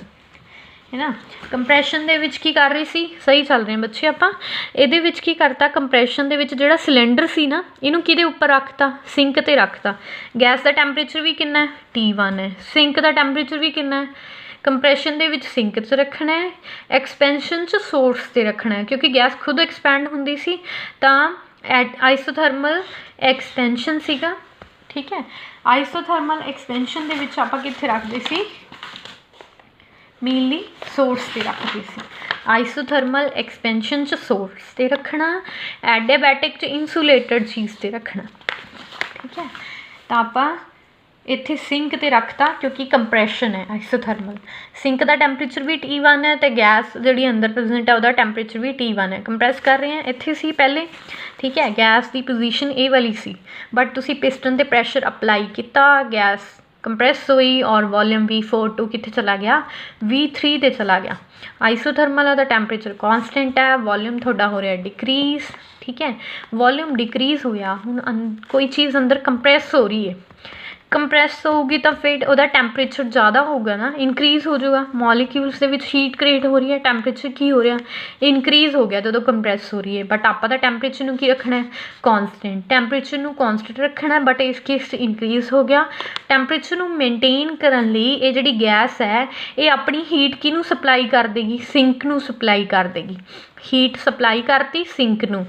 है ना। कंप्रैशन दे विच की कर रही सी, सही चल रहे हैं बच्चे, आपां इहदे विच की करता, कंप्रैशन दे विच जिहड़ा सिलेंडर सी ना, इहनूं किहदे उपर रखता, सिंक ते रखता। गैस का टैंपरेचर भी कितना है T1 है, सिंक का टैंपरेचर भी कितना है, कंप्रैशन दे विच सिंक च रखना है, एक्सपेंशन च सोर्स ते रखना है, क्योंकि गैस खुद एक्सपैंड हुंदी सी तां आइसोथर्मल एक्सपेंशन सीगा, ठीक है। आइसोथर्मल एक्सपेंशन दे विच आपां कित्थे रखदे सी, मेनली सोर्स ते रखते सी। आइसोथर्मल एक्सपेंशन च सोर्स ते रखना, एडियाबैटिक च इंसुलेटेड चीज़ ते रखना, ठीक है। तो आपां इत्थे सिंक ते रखता, क्योंकि कंप्रैशन है आइसोथर्मल, सिंक का टैंपरेचर भी T1 है, तो गैस जिहड़ी अंदर प्रेजेंट है उसका टैंपरेचर भी T1 है। कंप्रैस कर रहे हैं, इत्थे सी पहले, ठीक है, गैस की पोजीशन ए वाली सी, बट तुसी पिस्टन ते प्रैशर अप्लाई किया, गैस कंप्रैस हुई और वॉल्यूम V4 टू कित्थे चला गया, V3 ते चला गया। आइसोथर्मल का टैंपरेचर कॉन्सटेंट है, वॉल्यूम थोड़ा हो रहा है डिक्रीज़, ठीक है। वॉल्यूम डिक्रीज़ होया, हुण कोई चीज़ अंदर कंप्रैस हो रही है, कंप्रैस होगी तो फिर वह टैंपरेचर ज़्यादा होगा ना, इनक्रीज़ हो जाएगा, मॉलिक्यूल्स के हीट क्रिएट हो रही है, टैंपरेचर की हो रहा है, इनक्रीज़ हो गया जो कंप्रैस हो रही है। बट आप टैंपरेचर नूं की रखना है कॉन्सटेंट, टैंपरेचर नूं कॉन्सटेंट रखना है, बट इस केस इनक्रीज़ हो गया। टैंपरेचर नूं मेनटेन करन लई ये जिहड़ी गैस है ये अपनी हीट किनूं सप्लाई कर देगी, सिंक नूं सप्लाई कर देगी, हीट सप्लाई करती सिंक नूं,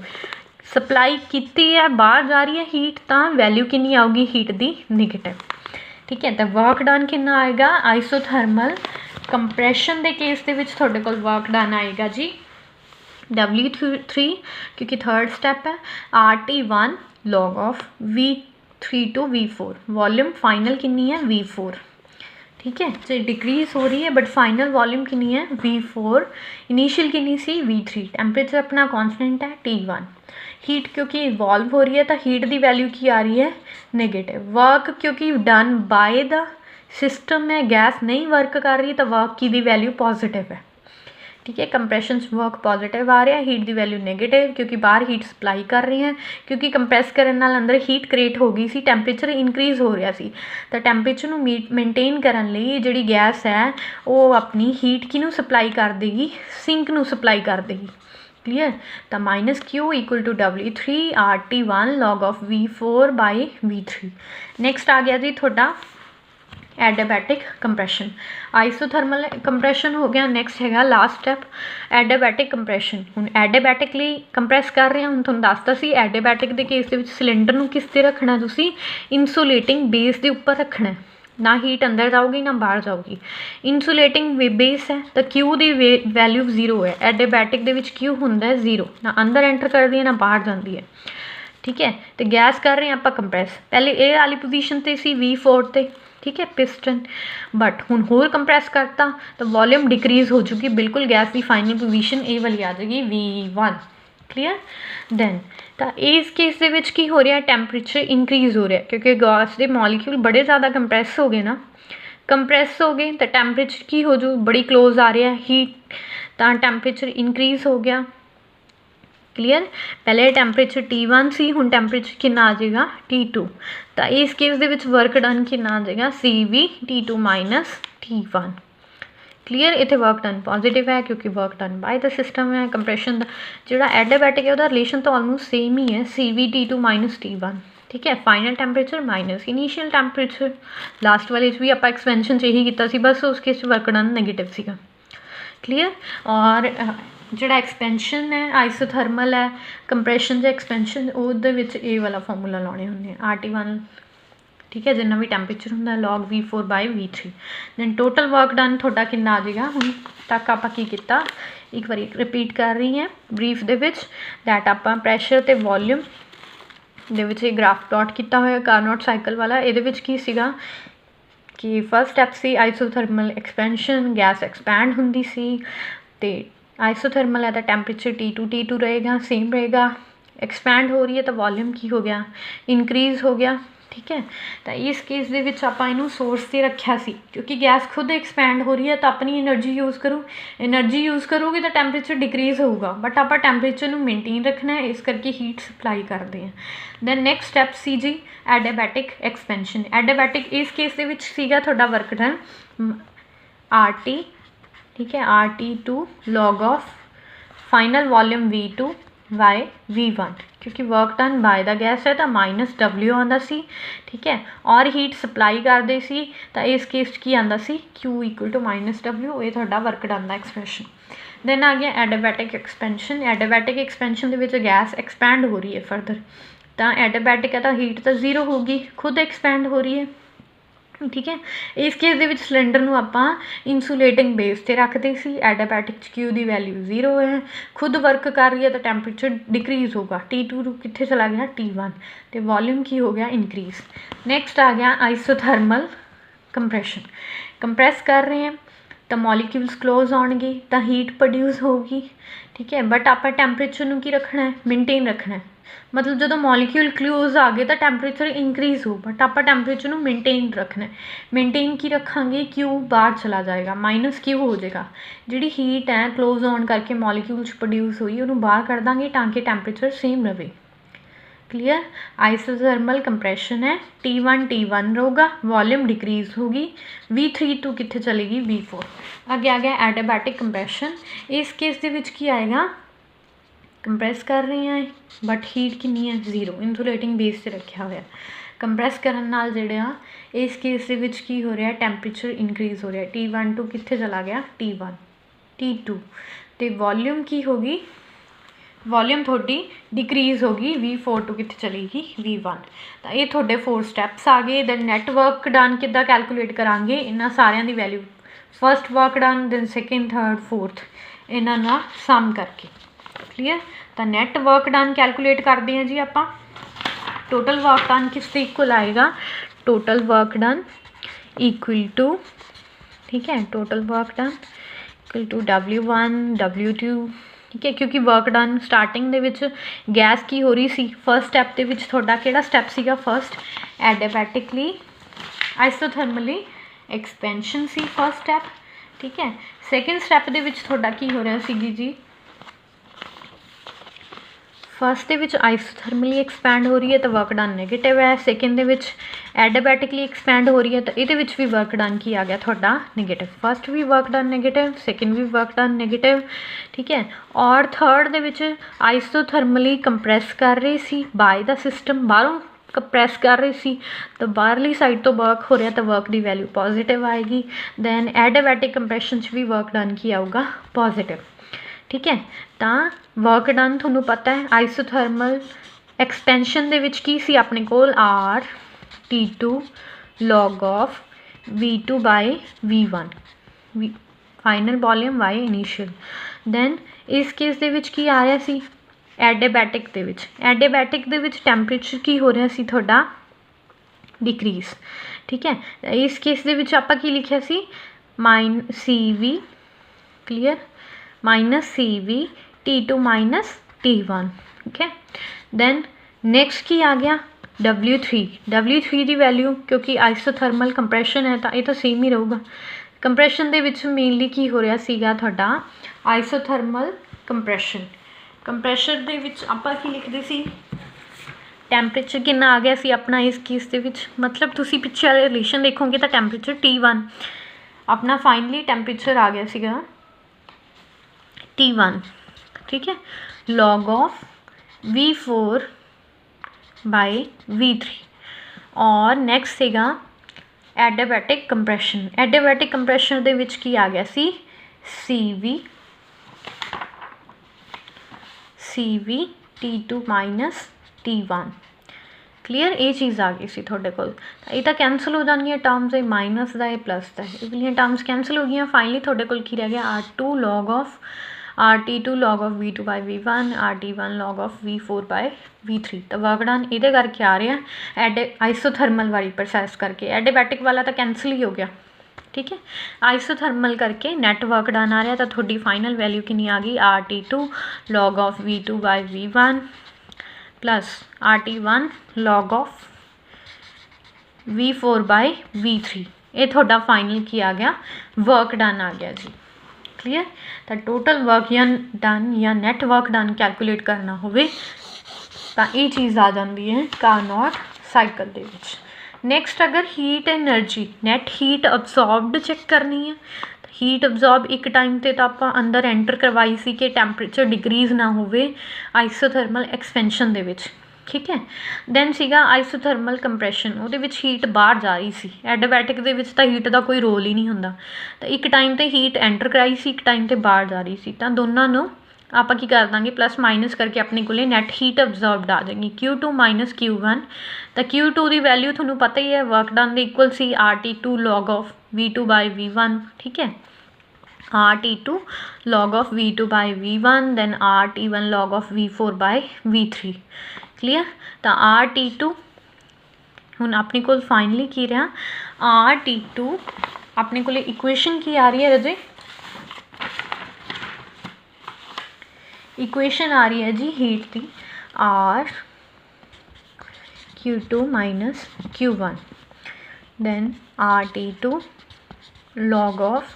सप्लाई की है, बाहर जा रही है हीट, तो वैल्यू कितनी आऊगी हीट की, निगेटिव, ठीक है। तो वर्क डन कितना आएगा आइसोथर्मल कंप्रैशन के केस के विच तुहाडे कोल वर्क डन आएगा जी W3 क्योंकि थर्ड स्टैप है RT1 log of V3 to V4 volume final कितनी है V4 ठीक है। तो डिक्रीज हो रही है बट फाइनल वॉल्यूम कितनी है V4 इनिशियल कितनी सी V3 टैंपरेचर अपना कॉन्सटेंट है T1 हीट क्योंकि इवॉल्व हो रही है तो हीट की वैल्यू की आ रही है नेगेटिव वर्क क्योंकि डन बाय द सिस्टम है गैस नहीं वर्क कर रही तो वर्क की दी वैल्यू पॉजिटिव है ठीक है। कंप्रैशन वर्क पॉजिटिव आ रहा है हीट की वैल्यू नेगेटिव क्योंकि बाहर हीट सप्लाई कर रही है क्योंकि कंप्रैस करने नाल अंदर हीट क्रिएट हो गई सी टैंपरेचर इनक्रीज़ हो रहा सी तो टैंपरेचर नू मेनटेन करने लई जिहड़ी गैस है वो अपनी हीट किनू सप्लाई कर देगी सिंक नू सप्लाई कर देगी क्लीयर। तो -Q equal to W3 RT1 log of V4 by V3 next आ गया जी थोड़ा एडियाबैटिक कंप्रैशन आइसोथर्मल कंप्रैशन हो गया नैक्सट है लास्ट स्टैप एडियाबैटिक कंप्रैशन हुण एडियाबैटिकली कंप्रैस कर रहे हैं हुण तुहानूं दसता सी एडियाबैटिक के केस दे विच सिलेंडर नूं किस ते रखना तुसीं इंसुलेटिंग बेस के उपर रखना है ना हीट अंदर जाऊगी ना बाहर जाऊगी इंसुलेटिंग बेस है तो क्यू की वैल्यू 0 है एडियाबैटिक दे विच क्यू हुंदा है 0 ना अंदर एंटर करती है ना बाहर जाती है ठीक है। तो गैस कर रहे हैं आप कंप्रैस पहले ए वाली पोजीशन ते सी V4 ते ठीक है पिस्टन बट हुण होर कंप्रैस करता तो वॉल्यूम डिक्रीज़ हो चुकी बिल्कुल गैस की फाइनल पोजीशन ए वाली आ जाएगी V1 क्लीयर। दैन तो इस केस दे विच की हो रहा है टैंपरेचर इनक्रीज़ हो रहा है क्योंकि गैस के मॉलिक्यूल बड़े ज़्यादा कंप्रैस हो गए ना कंप्रैस हो गए तो टैंपरेचर की हो जो बड़ी क्लोज आ रहा है हीट तो टैंपरेचर इनक्रीज़ हो गया क्लीयर। पहले टैंपरेचर T1 सी हुण टैंपरेचर कितना आ जाएगा T2 तो इस केस दे विच वर्क डन कितना आ जाएगा CV T2 minus T1 clear. इत्थे वर्क डन पॉजिटिव है क्योंकि work done by the system है कंप्रैशन का जिहड़ा एडियाबैटिक है उसका रिलेशन तो ऑलमोस्ट सेम ही है CV T2 माइनस T1 ठीक है। Final temperature minus initial temperature last वाले भी आप एक्सपेंशन च यही किया बस उस केस वर्क डन नेगेटिव सीगा क्लीयर। और जिहड़ा एक्सपेंशन है आइसोथर्मल है कंप्रैशन एक्सपेंशन उहदे विच ए वाला फॉर्मूला लाने हुंदे RT1 ठीक है जिन्ना भी टैंपरेचर होंदा log V4 by V3 then total work done थोड़ा कितना आ जाएगा हुण तक आपां की कीता एक बार रिपीट कर रही हैं ब्रीफ दे विच दैट आपां प्रैशर ते वॉल्यूम दे विच ग्राफ प्लॉट किया होया कार्नोट साइकिल वाला इहदे विच की सीगा कि फर्स्ट स्टैप सी आइसोथर्मल एक्सपेंशन गैस एक्सपैंड हुंदी सी ते आइसोथर्मल है तो टैंपरेचर T2 रहेगा सेम रहेगा एक्सपैंड हो रही है तो वॉल्यूम की हो गया इनक्रीज़ हो गया ठीक है। तो इस केस दे विच आपां इहनूं सोर्स से रखा सी क्योंकि गैस खुद एक्सपैंड हो रही है तो अपनी एनर्जी यूज़ करोगे तो टैंपरेचर डिक्रीज़ होगा बट आप टैंपरेचर नूं मेनटेन रखना है इस करके हीट सप्लाई करते हैं। दैन नैक्सट स्टैप सी जी एडियाबैटिक एक्सपेंशन एडियाबैटिक इस केस दे विच सीगा तुहाडा वर्क डन RT ठीक है RT2 log of final volume V2 bye V1 क्योंकि work done by the gas है तो -W आंदा सी ठीक है और हीट सप्लाई करते सी तो इस केस की आंदा सी Q इक्वल टू -W ये तुहाडा वर्क डन का एक्सप्रैशन। दैन आ गया एडियाबैटिक एक्सपेंशन दे विच गैस एक्सपैंड हो रही है फर्दर तो एडियाबैटिक है तो हीट तो 0 होगी खुद एक्सपैंड हो रही है ठीक है। इस केस दे विच सिलेंडर नूं आपां इंसुलेटिंग बेस ते रखते सी एडियाबैटिक Q की वैल्यू 0 है खुद वर्क कर रही है तो टैंपरेचर डिक्रीज़ होगा T2 कित्थे चला गया T1 तो वॉल्यूम की हो गया इंक्रीज़। नैक्सट आ गया आइसोथर्मल कंप्रैशन कंप्रैस कर रहे हैं तो मॉलिक्यूल्स क्लोज आउणगे तो हीट प्रोड्यूस होगी ठीक है बट आप टैंपरेचर नूं की रखना है मेनटेन रखना है मतलब जो मॉलिक्यूल क्लोज आ गए तो टैंपरेचर इंक्रीज़ हो बट आप टैंपरेचर नूं मेनटेन रखना है मेनटेन की रखांगे Q बाहर चला जाएगा -Q हो जाएगा जिहड़ी हीट है क्लोज ऑन करके मॉलिक्यूल्स प्रोड्यूस हुई उन्होंने बाहर कर देंगे ताकि टैंपरेचर सेम रहे क्लीयर। आइसोथर्मल कंप्रैशन है T1 होगा वॉल्यूम डिक्रीज़ होगी V3 टू कित्थे चलेगी V4 आगे आ गया एडियाबैटिक कंप्रैशन इस केस दे विच की आएगा कंप्रैस कर रहे हैं बट हीट कितनी है 0 इंसुलेटिंग बेस से रखा हुआ कंप्रैस करन नाल जिहड़ा इस केस दे विच की हो रहा है टैंपरेचर इनक्रीज़ हो रहा है T1 टू कित्थे चला गया T2 तो वॉल्यूम की होगी वॉल्यूम थोड़ी डिक्रीज़ होगी V4 टू कितने चलेगी V1। तो ये थोड़े 4 स्टैप्स आ गए। दैन नैटवर्क डन किद्दां कैलकुलेट करांगे, इन्हां सारियां दी value first work done then second third fourth इन्हां दा सम करके। क्लीयर। तो नैट वर्क डन कैलकुलेट करते हैं जी आपां। टोटल वर्क डन किस दे इक्वल आएगा, total work done equal to, ठीक है, total work done equal to W1 W2, ठीक है, क्योंकि वर्क डन स्टार्टिंग दे विच गैस की हो रही सी। फर्स्ट स्टैप दे विच तुहाडा किहड़ा स्टैप सीगा, फर्स्ट एडियाबैटिकली आइसोथर्मली एक्सपेंशन सी फर्स्ट स्टैप, ठीक है। सैकेंड स्टैप दे विच तुहाडा की हो रहा सीगी जी, first they which isothermally expand हो रही है तो वर्क डन नैगेटिव है। सैकेंड दे विच एडियाबैटिकली एक्सपैंड हो रही है तो ये भी वर्क डन की आ गया थोड़ा नेगेटिव। फर्स्ट भी वर्क डन नेगेटिव, सैकेंड भी वर्क डन नेगेटिव, ठीक है। और थर्ड दे विच आइसोथर्मली कंप्रैस कर रही सी बाय द सिस्टम, बाहरों कंप्रैस कर रही सी तो बाहरली साइड तो वर्क हो रहा तो वर्क की वैल्यू पॉजिटिव आएगी। दैन एडियाबैटिक कंप्रैशन भी वर्क डन की आऊगा पॉजिटिव, ठीक है। तो वर्क डन थोनों पता है आइसोथर्मल एक्सपेंशन दे विच की सी अपने कोल RT2 log of V2 by V1 final volume Y initial. Then इस केस दे विच की आ रहा सी एडियाबैटिक दे विच, एडियाबैटिक दे विच टैंपरेचर की हो रहा सी थोड़ा डिक्रीज, ठीक है। इस केस दे विच आपां की लिखिया सी CV, clear, minus CV T2 minus T1, ठीक है। दैन नैक्सट की आ गया W3 की वैल्यू, क्योंकि आइसोथर्मल कंप्रैशन है तो ये तो सेम ही रहूगा। कंप्रैशन दे विच मेनली की हो रहा सीगा तुहाडा आइसोथर्मल कंप्रैशन। कंप्रैशर दे विच आपां की लिखदे सी, टैंपरेचर कितना आ गया सी अपना इस केस दे विच, मतलब तुसी पिछे वाले रिलेशन देखोगे तो टैंपरेचर T1 अपना फाइनली टैंपरेचर आ गया सीगा T1, ठीक है, log of V4 bye V3। और नैक्सट सीगा एडियाबैटिक कंप्रैशन। एडियाबैटिक कंप्रैशन दे विच की आ गया सी CV T2 minus T1, clear. ये चीज़ आ गई सी थोड़े कोल। ये तो कैंसल हो जाएगी टर्म्स, ये माइनस का, ये प्लस का, ये वाली टर्म्स कैंसल हो गई। फाइनली थोड़े कोल की रह गया R2 log of RT2 log of V2 by V1 RT1 log of V4 by V3। तो वर्क डन ये करके आ रहा है आइसोथर्मल वाली प्रोसैस करके, एडियाबैटिक वाला तो कैंसल ही हो गया, ठीक है। आइसोथर्मल करके नैट वर्क डन आ रहा तो थोड़ी फाइनल वैल्यू कितनी आ गई RT2 log of V2 by V1 plus RT1 log of V4 by V3। ये थोड़ा फाइनल की आ गया वर्क डन आ गया जी, क्लीयर। तो टोटल वर्क या डन या नैट वर्क डन कैलकुलेट करना होवे तो ये चीज़ आ जाती है कार्नोट साइकिल दे विच। नैक्सट अगर heat energy net heat absorbed check करनी है, हीट अबजॉर्ब एक टाइम ते तो आप अंदर एंटर करवाई सी कि टैंपरेचर डिक्रीज़ ना होवे आइसोथर्मल एक्सपेंशन दे विच, ठीक है। दैन सीगा आइसोथर्मल कंप्रैशन, वो हीट बाहर जा रही सी। एडियाबैटिक दे विच तां हीट का कोई रोल ही नहीं होंदा, तो एक टाइम ते हीट एंटर कराई सी, एक टाइम ते बाहर जा रही सी। तो दोनों नूं आपां की कर देंगे प्लस माइनस करके अपने को नैट हीट अबजॉर्बड आ जाएगी Q2 माइनस Q1। तो Q2 की वैल्यू थोनों पता ही है वर्क डन दे इक्वल सी RT2 log of V2 by V1, ठीक है, RT2 log of V2 by V1 then RT1 log of V4 by V3, clear. तो RT2 हुण अपने को फाइनली की रहा RT2 अपने को इक्वेशन की आ रही है रजे, इक्वेशन आ रही है जी हीट की R Q2 minus Q1 then RT2 log of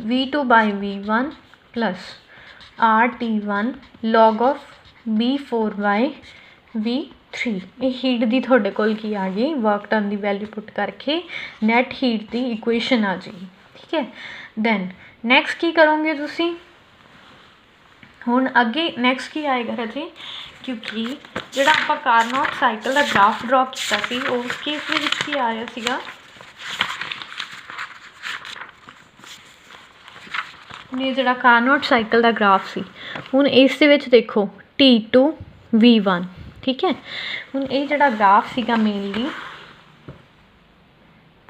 V2 by V1 plus RT1 log of V4 by V3। ये हीट की थोड़े कोल की आ गई वर्क डन की वैल्यू पुट करके नैट हीट की इक्वेशन आ जाएगी, ठीक है। दैन नैक्सट की करोगे तुसी हुण अगे नैक्सट की आएगा राजे, क्योंकि जो आप कार्नोट साइकिल का ग्राफ ड्रॉ किया सी उस केस में की आ रहा सीगा ये जो कार्नोट साइकिल का ग्राफ सी हुण इस देखो T2 V1 ठीक है। ਹੁਣ ਇਹ ਜਿਹੜਾ ਗ੍ਰਾਫ ਸੀਗਾ ਮੇਨਲੀ